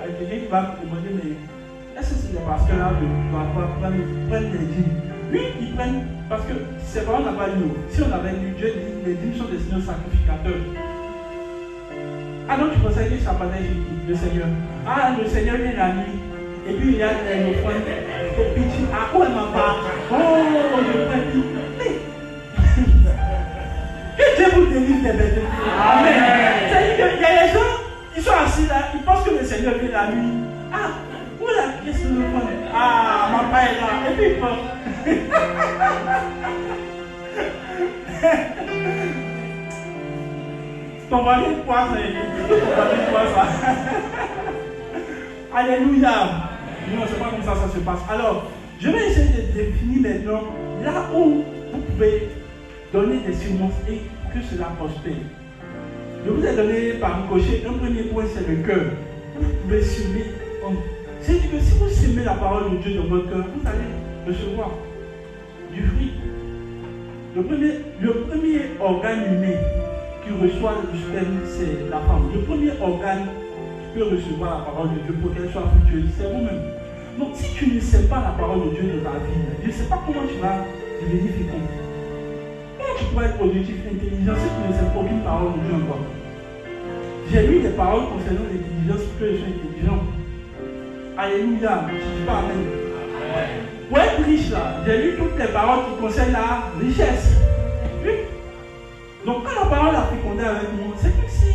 Avec quelqu'un qui va me demander, mais est-ce que c'est les pasteurs là qui prennent les dîmes? Oui, ils prennent, parce que c'est pas on n'a pas lu. Si on avait lu, Dieu dit les dîmes sont destinés aux sacrificateurs. Ah donc tu pensais que ça parlait le Seigneur. Ah, le Seigneur vient la nuit. Et puis il y a les offrandes. Et puis tu dis, ah, où elle m'a pas? Oh, je prends. liberté. Amen. C'est-à-dire qu'il y a des gens, ils sont assis là, ils pensent que le Seigneur vient la nuit. Ah, où la pièce de l'enfant? Ah, ma papa est là. Et puis il prend. Ton mari quoi ça? Alléluia. Non, c'est pas comme ça se passe. Alors, je vais essayer de définir maintenant là où vous pouvez donner des semences et que cela prospère. Je vous ai donné par ricochet un premier point, c'est le cœur. Vous pouvez semer. C'est-à-dire que si vous semez la parole de Dieu dans votre cœur, vous allez recevoir du fruit. Le premier organe humain qui reçoit le sperme, c'est la femme. Le premier organe qui peut recevoir la parole de Dieu pour qu'elle soit fructueuse, c'est vous-même. Donc si tu ne sais pas la parole de Dieu dans ta vie, je ne sais pas comment tu vas devenir fécond. Comment tu pourras être productif, intelligent si tu ne sais pas aucune parole de Dieu encore? J'ai lu des paroles concernant l'intelligence pour que je sois intelligent. Alléluia, je ne dis pas amen. Pour être riche là, j'ai lu toutes les paroles qui concernent la richesse. Oui. Donc quand la parole a fécondé avec moi, c'est comme si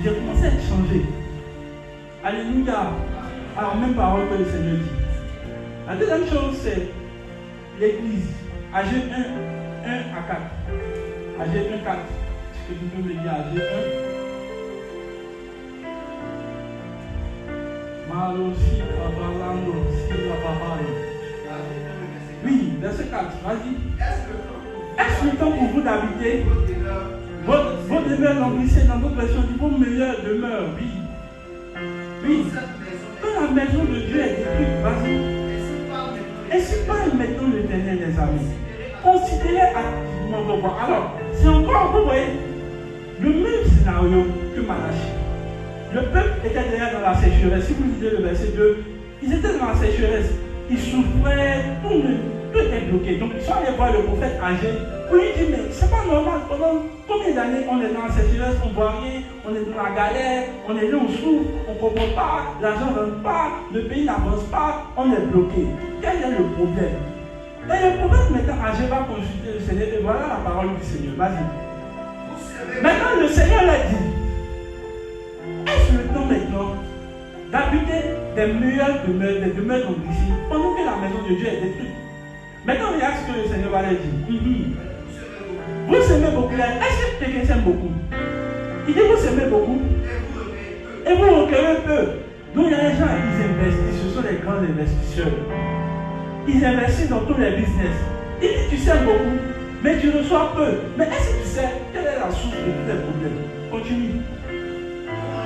j'ai commencé à être changé. Alléluia. Alors même parole que le Seigneur dit. La deuxième chose c'est l'église. Agé 1 à 4. Agé 1 4. Est-ce que tu peux me dire Agé 1? Oui, verset 4, vas-y. Est-ce le temps pour vous d'habiter vos demeures languissent dans d'autres versions, dit vos meilleures demeures, oui. Oui. Quand la maison de Dieu est détruite, vas-y. Ainsi parle maintenant l'Éternel des amis. Considérez activement vos voix. Alors, c'est encore, vous voyez, le même scénario que Malachie. Le peuple était déjà dans la sécheresse. Si vous lisez le verset 2, ils étaient dans la sécheresse. Ils souffraient, tout était bloqué. Donc ils sont allés voir le prophète âgé pour lui dire, mais c'est pas normal. Pendant combien d'années on est dans la sécheresse, on ne voit rien, on est dans la galère, on est là, on souffre, on ne comprend pas, l'argent ne rentre pas, le pays n'avance pas, on est bloqué. Quel est le problème? Et le prophète maintenant âgé va consulter le Seigneur et voilà la parole du Seigneur. Vas-y. Maintenant le Seigneur l'a dit. Est-ce le temps maintenant d'habiter des meilleures demeures, des demeures donc ici, pendant que la maison de Dieu est détruite? Maintenant, regarde ce que le Seigneur va leur dire. Vous s'aimez beaucoup. Est-ce que quelqu'un s'aime beaucoup? Il dit vous s'aimez beaucoup et vous recueillez peu. Donc il y a des gens qui investissent, ce sont les grands investisseurs. Ils investissent dans tous les business. Il dit tu s'aimes beaucoup, mais tu reçois peu. Mais est-ce que tu sais quelle est la source de tous les problèmes? Continue.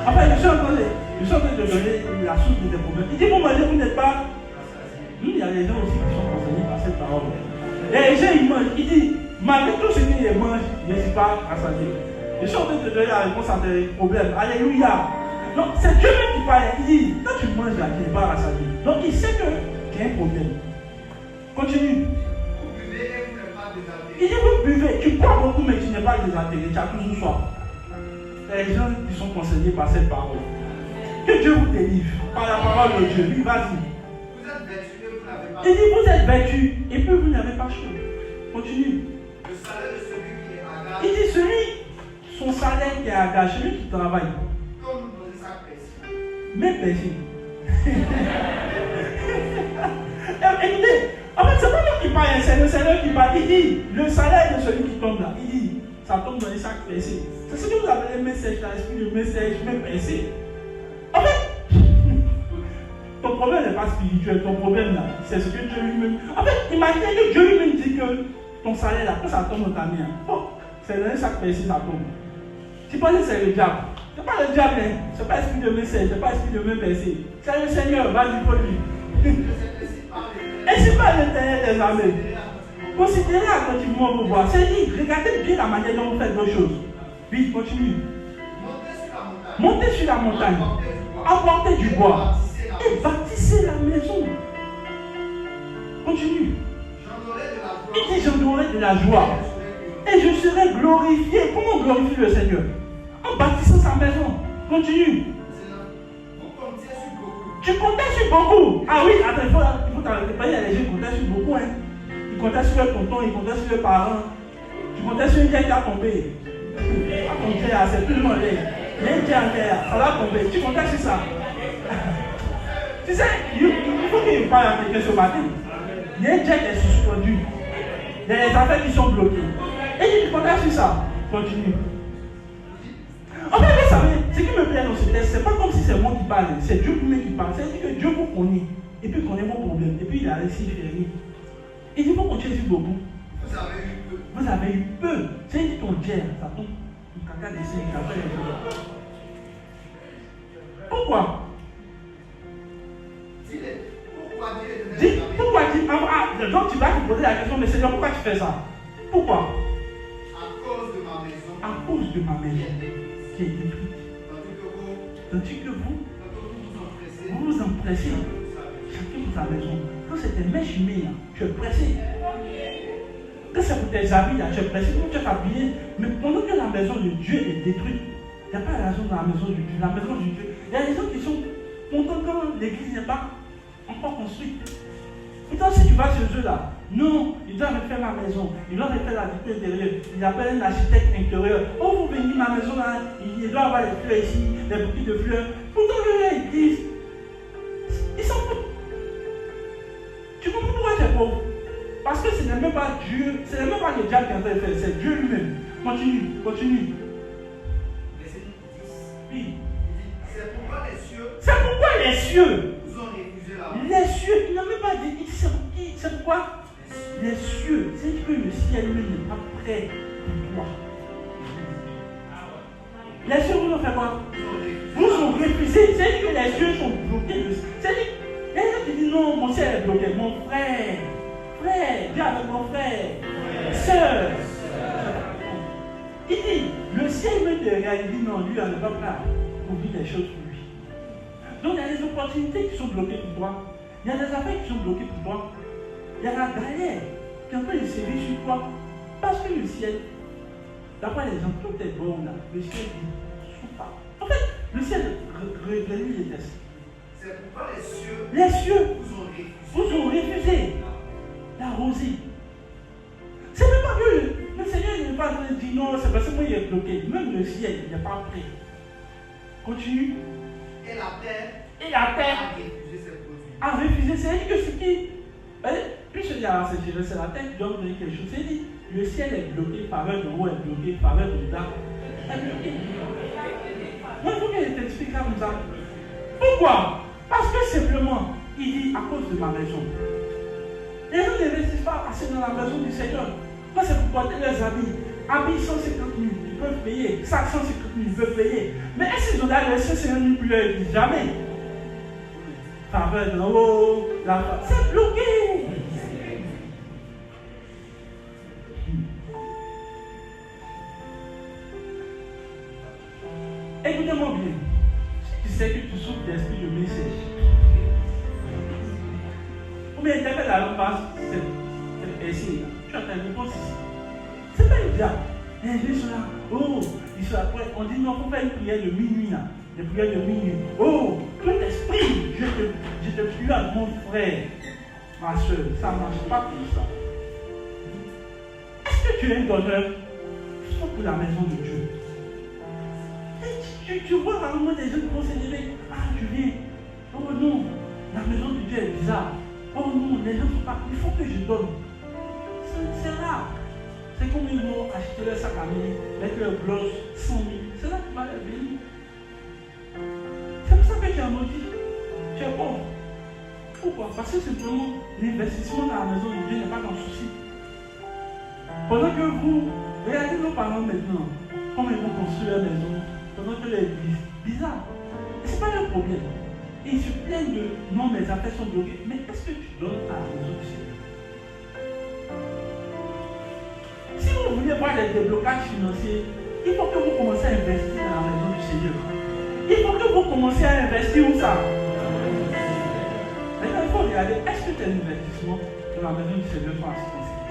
Enfin, je suis en train de donner la source de tes problèmes. Il dit, vous mangez, vous n'êtes pas. Il y a des gens aussi qui sont concernés par cette parole. Les gens, ils mangent. Il dit, malgré tout ce qu'ils mangent, ils ne sont pas rassasiés. Je suis en train de te donner la réponse à tes problèmes. Alléluia. Donc, c'est Dieu même qui parle. Il dit, quand tu manges là, tu n'es pas rassasié. Donc, il sait qu'il y a un problème. Continue. Il dit, vous buvez, tu bois beaucoup, mais tu n'es pas désaltéré. Tu as toujours soif. Les gens qui sont concernés par cette parole. Que Dieu vous délivre par la parole de Dieu. Lui, vas-y. Il dit, vous êtes vêtus et puis vous n'avez pas chaud. Continue. Le salaire de celui qui est à gage. Il dit, son salaire qui est à gage, celui qui travaille. Comme dans sa personne. Même personne. Écoutez, en fait, c'est pas lui qui parle, c'est le Seigneur qui parle. Il dit, le salaire de celui qui tombe là. Il dit, ça tombe dans les sacs percés. C'est ce que vous appelez message, l'esprit de message, même percé. En fait, ton problème n'est pas spirituel, ton problème là, c'est ce que Dieu lui-même. En fait, imaginez que Dieu lui-même dit que ton salaire là, quand ça tombe dans ta main, oh, c'est dans les sacs percés, ça tombe. Tu penses que c'est le diable. C'est pas le diable, hein. C'est pas l'esprit de message, c'est pas l'esprit de même percé. C'est le Seigneur, vas-y pour lui. Et c'est pas l'Éternel des armées. Considérez attentivement vos voix. C'est dit, regardez bien la manière dont vous faites vos choses. Oui, continue. Montez sur la montagne. Apportez du bois. Et bâtissez la maison. Continue. Il dit, j'en aurai de la joie. Et je serai glorifié. Comment glorifier le Seigneur? En bâtissant sa maison. Continue. Tu comptais sur beaucoup. Ah oui, attends, il faut t'arrêter. Il y a des gens qui comptaient sur beaucoup. Hein. Ils comptaient sur leur tonton, ils comptaient sur leurs parents. Tu comptais sur une qui a tombé. Pas ton Dieu, c'est plus loin. Il y a un Dieu en terre, ça va tomber. Tu comptes sur ça. Tu sais, il faut qu'il parle à quelqu'un ce matin. Il y a un Dieu qui est suspendu. Il y a des affaires qui sont bloquées. Et tu comptes sur ça. Continue. En fait, vous savez, ce qui me plaît dans ce texte, c'est pas comme si c'est moi qui parle, c'est Dieu lui-même qui parle. C'est-à-dire que Dieu vous connaît, et puis connaît mon problème, et puis il a réussi à faire rien. Il dit, vous continuez sur beaucoup. Vous avez eu peu. Vous avez eu peu. C'est ton Dieu, ça tombe. Il caca des signes, il a fait les choses. Pourquoi? Dis, pourquoi dis, donc tu vas te poser la question, mais Seigneur, pourquoi tu fais ça? Pourquoi? À cause de ma maison. À cause de ma maison qui est détruite. Tandis que vous vous empressez. Chacun pour sa maison. Quand c'est tes mains chimées, tu es pressé. Quand c'est pour tes habits, tu es pressé. Quand tu es habillé, mais pendant que la maison de Dieu est détruite, il n'y a pas de raison dans la maison de Dieu. La maison de Dieu. Il y a des gens qui sont contents quand l'église n'est pas encore construite. Pourtant, si tu vas chez eux là, non, ils doivent refaire ma maison, ils doivent refaire la vie intérieure, ils appellent un architecte intérieur. Oh, vous venez ma maison là, il doit avoir des fleurs ici, des bouquets de fleurs. Pourtant, ils disent, ils s'en foutent. Tu comprends pourquoi tu es pauvre? Parce que ce n'est même pas Dieu, ce n'est même pas le diable qui est en train de faire, c'est Dieu lui-même. Continue, continue. Verset 10. Oui. C'est pourquoi les cieux C'est pourquoi les cieux. vous ont refusé la mort. Les cieux, il n'a même pas dit, il dit c'est pour qui? C'est pourquoi? Les cieux, c'est que le ciel lui n'est pas prêt pour toi. Les cieux, vous ont fait quoi? Vous ont refusé. C'est que les cieux sont bloqués. C'est-à-dire, il y a des gens qui disent non, mon ciel est bloqué. Mon frère, viens avec mon frère, sœur. Il dit, le ciel me regarde, il dit non, lui, on n'est pas prêt pour vivre des choses pour lui. Donc il y a des opportunités qui sont bloquées pour toi. Il y a des affaires qui sont bloquées pour toi. Il y a la galère qui est en train de sévir sur toi. Parce que le ciel, d'après les gens, tout est bon là. Le ciel dit, soupe pas. En fait, le ciel réunit les tests. C'est pourquoi les cieux vous ont refusé la rosée. C'est même pas que le Seigneur n'est pas en train de dire non, c'est parce que moi il est bloqué. Même le ciel, il n'est pas prêt. Continue. Et la terre a refusé ses produits. A refusé, c'est-à-dire que ce qui. Puis je dis à c'est la terre qui doit donner quelque chose. C'est dit, le ciel est bloqué, faveur de haut est bloqué, faveur de bas est bloqué. Moi, il faut que je t'explique ça comme ça. Pourquoi? Parce que simplement, il dit à cause de ma maison. Les gens n'investissent pas assez dans la maison du Seigneur. Quand c'est pour porter leurs habits 150 000, ils peuvent payer. 550 000, ils peuvent payer. Mais est-ce qu'ils ont d'ailleurs 150 000 pour leur vie? Jamais. Faveur de haut, c'est bloqué. Écoutez-moi bien. Tu sais que tu souffres d'esprit de message. Ou bien interprète la langue par cette essai. Tu as ta réponse ici. C'est pas le diable. Les gens sont là. Oh, ils sont après. On dit non, il faut faire une prière de minuit là. Des prières de minuit. Oh, tout esprit, je te prie à mon frère, ma soeur. Ça ne marche pas comme ça. Est-ce que tu es un donneur? Sauf pour la maison de Dieu. Tu vois rarement des gens qui vont s'élever. Ah, tu viens. Oh non, la maison de Dieu est bizarre. Oh non, les gens ne sont pas. Il faut que je donne. C'est rare. C'est comme ils vont acheter leur sac à main, mettre leur blouse 100 000. C'est là que tu vas les bénir. C'est pour ça que tu es maudit. Tu es pauvre. Pourquoi? Parce que simplement, l'investissement dans la maison de Dieu n'est pas ton souci. Pendant que vous, regardez nos parents maintenant, comment ils vont construire leur maison, pendant que les églises, bizarre. Ce n'est pas leur problème. Et ils se plaignent de non, mes affaires sont bloquées. Mais est-ce que tu donnes à la maison du Seigneur? Si vous voulez voir les déblocages financiers, il faut que vous commenciez à investir dans la maison du Seigneur. Il faut que vous commenciez à investir où ça? Maintenant, il faut regarder, est-ce que tes investissements dans la maison du Seigneur sont assez conséquents?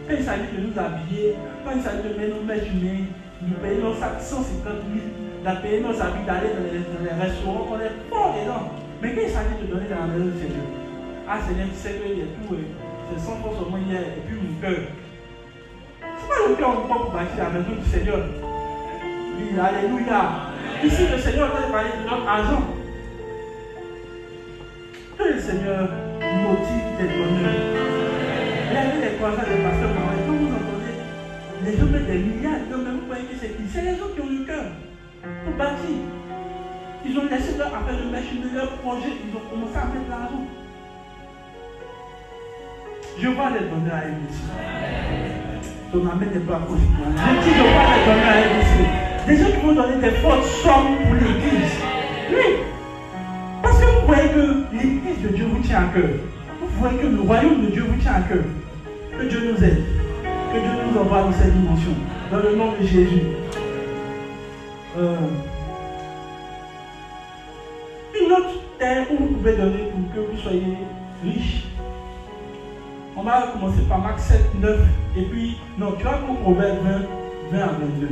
Quand il s'agit de nous habiller, quand il s'agit de mettre nos mèches humaines, nous payer nos sacs 150 000, de payer nos habits, d'aller dans les restaurants, on est fort dedans. Mais quand il s'agit de donner dans la maison du Seigneur, ah Seigneur, tu sais qu'il y a tout, c'est 100 fois seulement hier, et puis mon cœur. C'est pas le cœur encore pour bâtir la maison du Seigneur. Oui, alléluia. Ici, le Seigneur va parler de notre argent. Que le Seigneur motive des donneurs. Il y a des croisades des pasteurs, quand vous entendez, les gens mettent des milliards, donc vous voyez que c'est qui? C'est les gens qui ont le cœur pour bâtir. Ils ont laissé leur affaire de machine de leur projet, ils ont commencé à mettre l'argent. Je vois les donneurs à l'église. Ton amen n'est pas possible. Je dis, je vois les donneurs à l'église. Des gens qui vont donner des fortes sommes pour l'église. Oui. Parce que vous voyez que l'église de Dieu vous tient à cœur. Vous voyez que le royaume de Dieu vous tient à cœur. Que Dieu nous aide. Que Dieu nous envoie dans cette dimension. Dans le nom de Jésus. Une autre terre où vous pouvez donner pour que vous soyez riche. On va commencer par Marc 7, 9. Et puis, non, tu vas prendre Proverbe 20 à 22.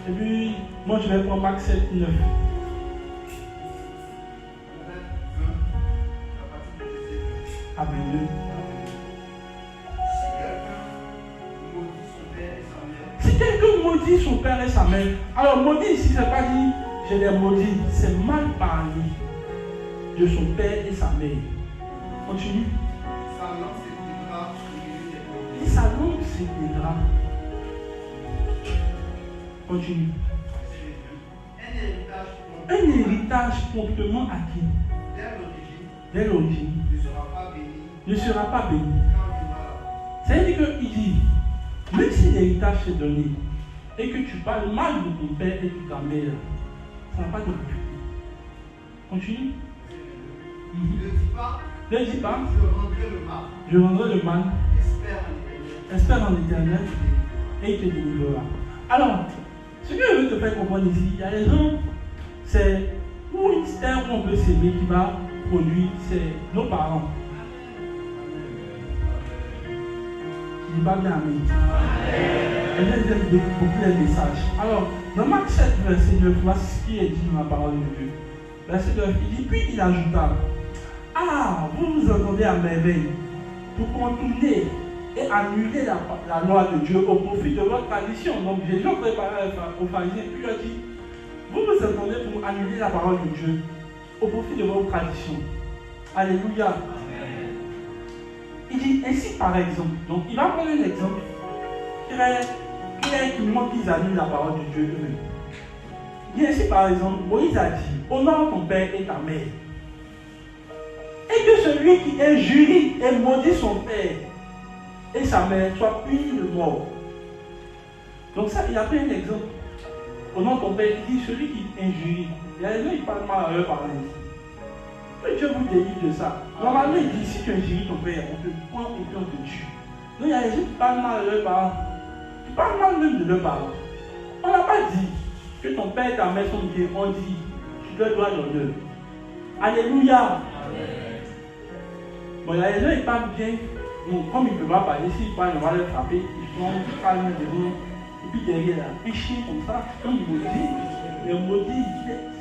Et puis, moi je vais prendre Marc 7, 9. À 22. Si quelqu'un maudit son père et sa mère, alors maudit ici, c'est pas dit je les maudis, c'est mal parlé de son père et sa mère. Continue. Et sa langue s'éteindra. Continue. Un héritage promptement acquis dès l'origine ne sera pas béni. C'est-à-dire qu'il dit, même si l'héritage s'est donné et que tu parles mal de ton père et de ta mère, ça n'a pas de but. Continue. Ne dis pas. Je rendrai le mal. Espère en l'Éternel et il te délivrera. Alors, ce que je veux te faire comprendre ici, il y a des gens, c'est pour une terre où on peut s'aimer qui va produire, c'est nos parents. Je dis pas bien amen. Je vais beaucoup les messages. Alors, dans Marc 7, verset 9, voici ce qui est dit dans la parole de Dieu. Verset 9, il dit, puis il ajouta, ah, vous vous entendez à merveille pour contourner et annuler la loi de Dieu au profit de votre tradition. Donc Jésus a préparé aux pharisiens, puis il a dit, vous vous entendez pour annuler la parole de Dieu au profit de votre tradition. Alléluia. Amen. Il dit ainsi par exemple, donc il va prendre un exemple qui montre qu'ils annulent la parole de Dieu eux-mêmes. Il dit ainsi par exemple, Moïse a dit, honore ton père et ta mère. Et que celui qui injurie et maudit son père et sa mère soit puni de mort. Donc ça, il a pris un exemple. Au nom de ton père, il dit celui qui injurie. Il y a des gens qui parlent mal à eux par ici. Mais Dieu vous délivre de ça. Normalement, il dit si tu injuries ton père, on te prend et puis on te tue. Donc il y a des gens qui parlent mal à leurs parents. Qui parlent mal même de leurs parents. On n'a pas dit que ton père et ta mère sont bien. On dit tu leur dois l'honneur. Alléluia. Bon, il y a des gens qui parlent bien. Bon, comme ils ne peuvent pas parler, s'ils parlent, on va les frapper. Ils sont calmes devant. Et puis derrière, là, péché comme ça, comme il me dit, le maudit,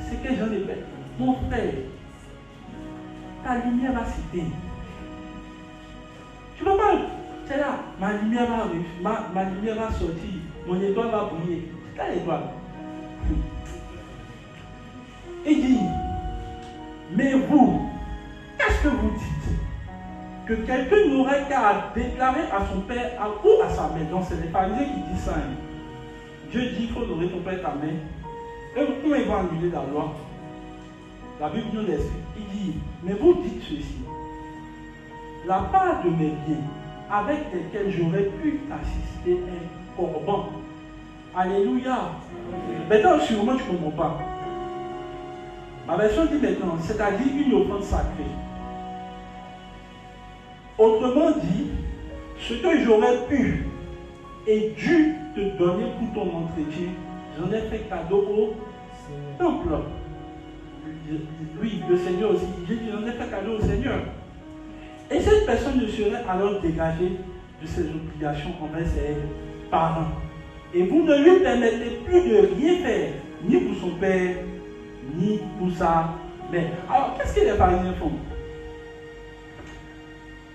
c'est que j'en ai fait. Mon frère, ta lumière va s'éteindre. Tu ne vas pas, c'est là, ma lumière va sortir, mon étoile va briller. C'est là l'étoile. Il dit, mais vous, qu'est-ce que vous dites? Que quelqu'un n'aurait qu'à déclarer à son père ou à sa mère. Donc c'est les pharisiens qui disent ça. Hein. Dieu dit qu'il faut honorer ton père et ta mère. Et comment ils vont annuler la loi? La Bible nous l'explique. Il dit, mais vous dites ceci. La part de mes biens avec lesquels j'aurais pu assister un corban. Alléluia. Maintenant, sûrement tu ne comprends pas. Ma version dit maintenant, c'est-à-dire une offrande sacrée. Autrement dit, ce que j'aurais pu et dû te donner pour ton entretien, j'en ai fait cadeau au temple. Oui, le Seigneur aussi. J'ai dit, j'en ai fait cadeau au Seigneur. Et cette personne ne serait alors dégagée de ses obligations envers ses parents. Et vous ne lui permettez plus de rien faire, ni pour son père, ni pour sa mère. Alors, qu'est-ce que les pharisiens font?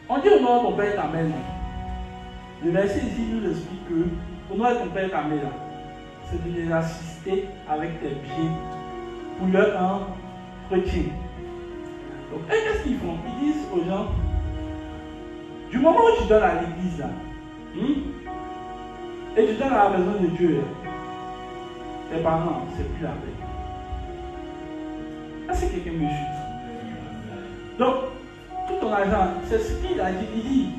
On dit au nom de ton père et ta mère. Le verset ici nous explique que pour être ton père ta mère, c'est de les assister avec tes biens pour leur entretien. Donc, qu'est-ce qu'ils font? Ils disent aux gens, du moment où tu donnes à l'église là, et tu donnes à la maison de Dieu, tes parents, c'est plus la paix. Là, c'est quelqu'un me chute. Donc, tout ton argent, c'est ce qu'il a dit. Il dit,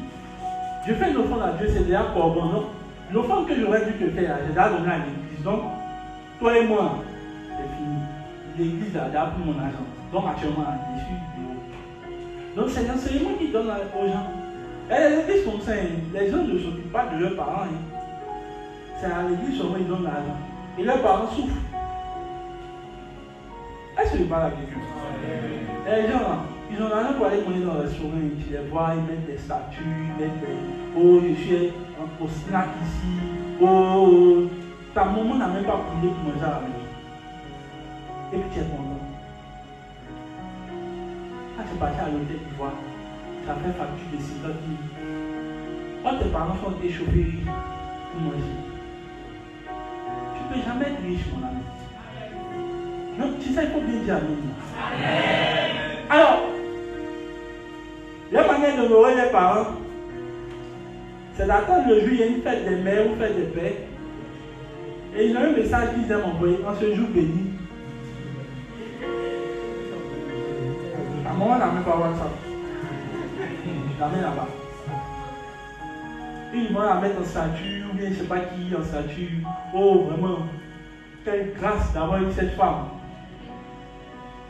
je fais une offrande à Dieu, c'est déjà pour bon. Donc, l'offrande que j'aurais dû te faire, j'ai déjà donné à l'église. Donc, toi et moi, c'est fini. L'église a déjà pris mon argent. Donc, actuellement, je suis vidéo. Donc, c'est l'enseignement qui donne aux gens. Et les églises sont saines. Les gens ne s'occupent pas de leurs parents. C'est à l'église seulement ils donnent l'argent. Et leurs parents souffrent. Est-ce que je parle à quelqu'un? Les gens là, ils ont l'argent pour aller manger dans le restaurant, tu les vois, ils mettent des statues, ils mettent des. Oh, je suis au snack ici. Oh, ta maman n'a même pas coulé pour manger à la maison. Et puis tu es content. Quand tu es parti à l'hôtel d'Ivoire, tu as fait facture de 50 000. Quand tes parents font des chaufferies pour manger, tu ne peux jamais être riche, mon ami. Non, tu sais, il faut bien dire amen. Alors, la manière d'honorer les parents, c'est d'attendre le jour où il y a une fête des mères ou fête des pères. Et ils ont un message qu'ils aiment envoyer en ce jour béni. La maman n'a même pas WhatsApp. La mère là-bas. Ils vont la mettre en statue, ou bien je ne sais pas qui en statue. Oh, vraiment, quelle grâce d'avoir eu cette femme.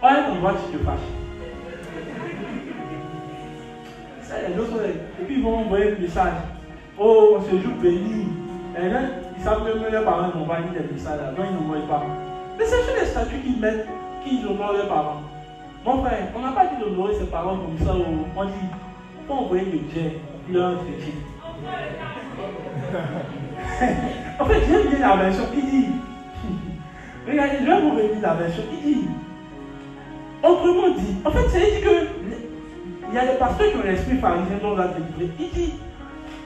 Ouais, on voit tu te fâches. Ça, les autres, et puis ils vont envoyer un message. Oh, ce jour béni. Et là, ils savent que même leurs parents n'ont pas mis des messages là, donc ils n'envoient pas. Mais c'est sur les statuts qu'ils mettent, qu'ils honorent leurs parents. Mon frère, on n'a pas dit d'honorer ses parents comme ça. On dit, il faut envoyer le jet, leur entretien. En fait, j'aime bien la version. Il dit, regardez, je vais vous relire la version. Il dit, autrement dit, en fait, c'est dit que il y a des pasteurs qui ont l'esprit pharisien dont on va délivrer. Il dit,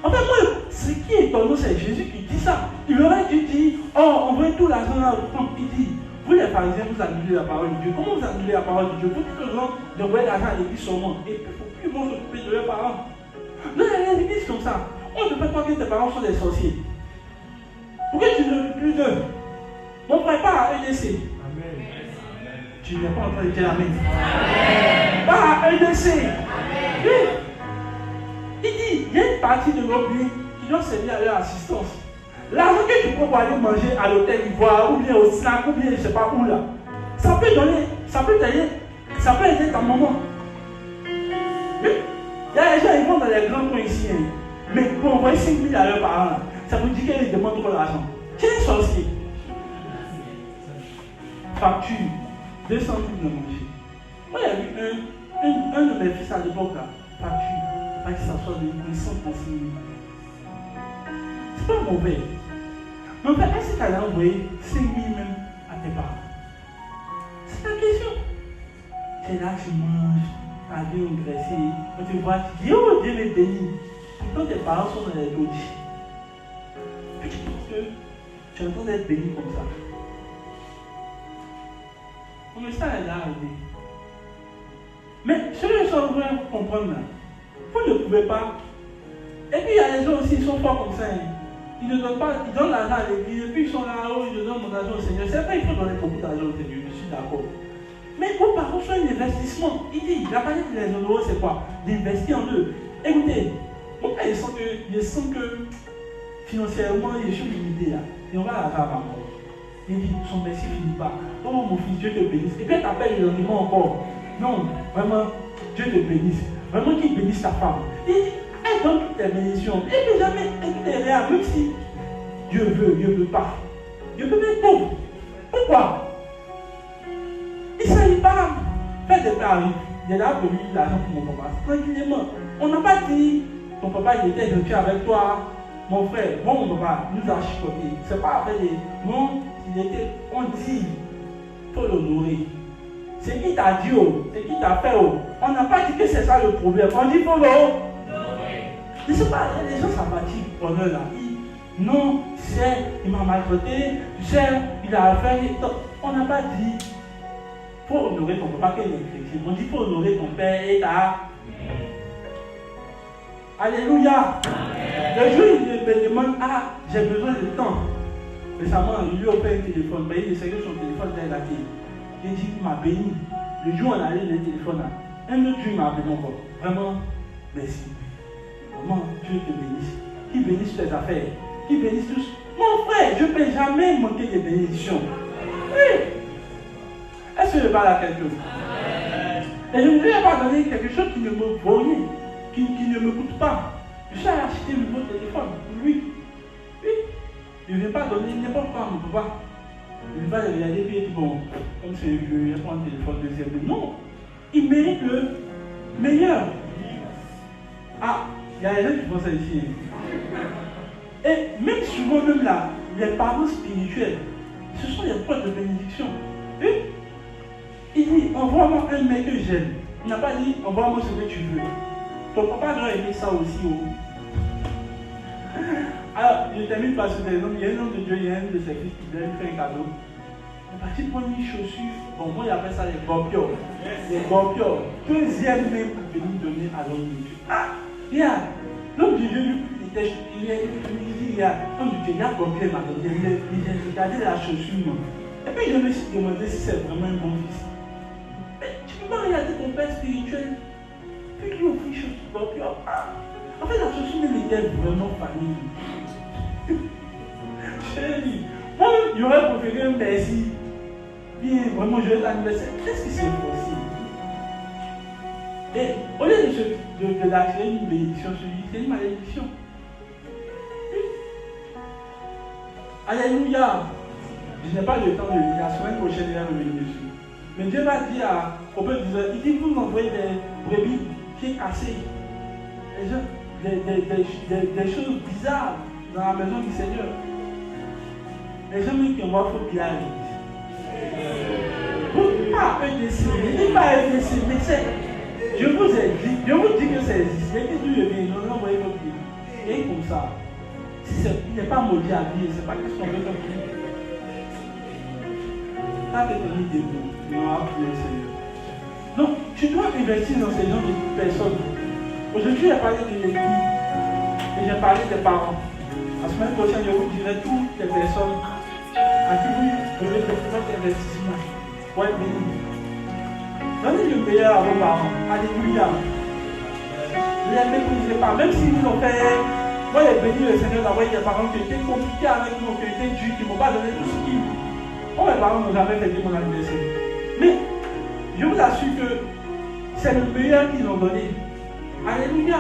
en fait, moi, ce qui est étonnant, c'est Jésus qui dit ça. Il aurait dû dire, oh, envoyez tout l'argent là. Il dit, vous les pharisiens, vous annulez la parole de Dieu. Comment vous annulez la parole de Dieu? Vous dites aux gens d'envoyer l'argent à l'église seulement. Et puis, il ne faut plus vont s'occuper de leurs parents. Non, il y a des églises comme ça. On ne peut pas croire que tes parents sont des sorciers. Pourquoi tu ne veux plus d'eux? Mon frère, pas à EDC. Amen. Tu n'es pas en train de dire Amen. Amen. Pas à EDC. Oui. Il dit, il y a une partie de nos biens qui doit servir à leur assistance. L'argent que tu peux pour aller manger à l'hôtel d'Ivoire, ou bien au snack, ou bien je ne sais pas où là, ça peut donner, ça peut aider ta maman. Oui. Il y a des gens qui vont dans les grands coins ici, hein. Mais pour envoyer 5 000 à leurs parents, ça vous dit qu'ils demandent trop d'argent. Tu es sorcier. Facture, 200 000 de manger. Moi, il y a eu un de mes fils à l'époque là, facture, pas qu'il s'assoit de 136 000. C'est pas mauvais. Mais en fait, est-ce que tu allais envoyer 5 000 même à tes parents? C'est ta question. Tu es là, tu manges, ta vie engraissée, quand tu vois, tu dis, oh Dieu m'est béni. Pourtant tes parents sont dans les taudis. Puis tu penses que tu es en train d'être béni comme ça. Mais ça, elle est arrivé. Mais ce que je suis en train de comprendre là, vous ne pouvez pas. Et puis il y a des gens aussi, ils sont forts comme ça. Hein. Ils ne donnent pas, ils donnent l'argent à l'église, et puis ils sont là, oh, je donne mon argent au Seigneur. C'est vrai, il faut donner beaucoup d'argent au Seigneur, je suis d'accord. Mais vos parents sont un investissement. Il dit, la manière de les honorer, c'est quoi? D'investir en eux. Écoutez, mon père, je sens que financièrement, je suis limité là. Et on va la faire à mort. Il dit, son merci finit pas. Oh mon fils, Dieu te bénisse. Et puis elle t'appelle le lendemain encore. Non, vraiment, Dieu te bénisse. Vraiment qu'il bénisse ta femme. Il dit, elle donne toutes tes bénédictions. Elle ne peut jamais être rien, même si Dieu veut, Dieu ne veut pas. Dieu peut être pauvre. Pourquoi? Il ne s'agit pas de faire des paris. Il est là pour lui l'argent pour mon papa. Tranquillement. On n'a pas dit, ton papa il était gentil avec toi. Mon frère, bon mon papa nous a chicoté. C'est pas après les. Non, il était. On dit, il faut l'honorer. C'est qui t'a dit, oh, c'est qui t'a fait, oh. On n'a pas dit que c'est ça le problème. On dit, il faut l'honorer. Je ne sais pas, il y a des gens sympathiques pour eux là. Non, tu sais, il m'a maltraité, tu sais, il a fait. On n'a pas dit, il faut honorer ton papa qui est chrétien. On dit, il faut honorer ton père et ta. Alléluia. Le jour où il me demande, ah, j'ai besoin de temps. Récemment, il lui a offert un téléphone, mais il essayait son téléphone dans la télé. Il dit qu'il m'a béni. Le jour où on allait le téléphone, un autre jour il m'a appelé encore. Vraiment, merci. Vraiment, Dieu te bénisse. Qu'il bénisse tes affaires. Qu'il bénisse tous. Mon frère, je ne peux jamais manquer de bénédictions. Oui. Est-ce que je parle à quelqu'un? Et je ne lui ai pas donné quelque chose qui ne me vaut rien, qui ne me coûte pas. Je suis allé acheter un nouveau téléphone pour lui. Oui. Je ne vais pas donner n'importe quoi à mon papa. Je ne vais pas le regarder et dire, bon, comme c'est vieux, je vais prendre le téléphone deuxième. Non. Il mérite le meilleur. Ah, il y a des gens qui font ça ici. Et même souvent, même là, les parents spirituels, ce sont des preuves de bénédiction. Oui. Il dit, envoie-moi un mec que j'aime. Il n'a pas dit, envoie-moi ce que tu veux. Ton papa doit aimer ça aussi. Oh. Alors, je termine par ce exemple. Il y a un homme de Dieu, il y a un de ses fils qui lui fait un cadeau. Il est parti prendre une chaussure. Bon, moi, il appelle ça les borpiors. Les borpiors. Deuxième main pour venir donner à l'homme de Dieu. Ah, regarde. L'homme de Dieu, il dit, regarde, l'homme de Dieu, il a borpior, il m'a donné. Il a regardé la chaussure. Et puis, je me suis demandé si c'est vraiment un bon fils. Mais tu peux pas regarder ton père spirituel. Puis lui offrir une chaussure borpior. Ah. En fait, la chaussure même était vraiment famille. Chérie, moi, j'aurais préféré un merci. Bien, vraiment, joyeux anniversaire. Qu'est-ce que c'est possible? Et au lieu de lâcher une bénédiction sur lui, c'est une malédiction. Alléluia. Je n'ai pas le temps de le dire. La semaine prochaine, il va revenir dessus. Mais Dieu va dire au peuple d'Israël, il dit, vous m'envoyez des brebis pieds cassés. Des choses bizarres dans la maison du Seigneur. Les gens qui envoient faut bien pas EDC, n'est pas EDC, mais c'est. Je vous ai dit, je vous dis que c'est existe. Les gens qui viennent, ils ont envoyé votre vie. Et comme ça, il n'est pas maudit à vie, c'est pas qu'est-ce qu'on veut comme ça. T'as détenu des mots, mais on va prier le Seigneur. Donc, tu dois investir dans ces gens de personnes. Aujourd'hui, j'ai parlé de l'église et j'ai parlé des parents. La semaine prochaine, je vous dirai toutes les personnes à qui vous devez faire votre investissement pour être béni. Donnez le meilleur à vos parents. Alléluia. Ne les méprisez pas. Même si vous ont fait. Moi, j'ai béni le Seigneur d'avoir des parents qui étaient compliqués avec moi, qui étaient durs, qui ne m'ont pas donné tout ce qu'ils. Moi, mes parents n'ont jamais fêté mon anniversaire. Mais je vous assure que c'est le meilleur qu'ils ont donné. Alléluia.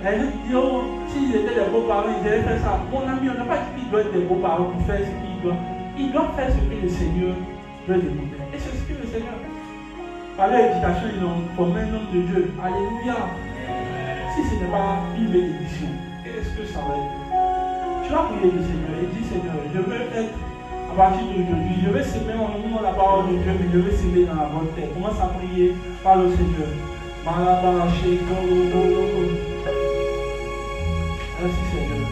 Les gens disent, oh, s'ils étaient des beaux-parents, ils allaient faire ça. Mon ami, on n'a pas dit qu'ils doivent être des beaux-parents pour faire ce qu'ils doivent. Ils doivent faire ce que le Seigneur veut demander. Et c'est ce que le Seigneur. Par leur éducation, ils ont formé un homme de Dieu. Alléluia. Si ce n'est pas une bénédiction, qu'est-ce que ça va être? Tu vas prier le Seigneur et dis, Seigneur, je veux être, à partir d'aujourd'hui, je vais s'aimer en nous dans la parole de Dieu, mais je vais s'aimer dans la bonne terre. Commence à prier par le Seigneur. Merci Seigneur.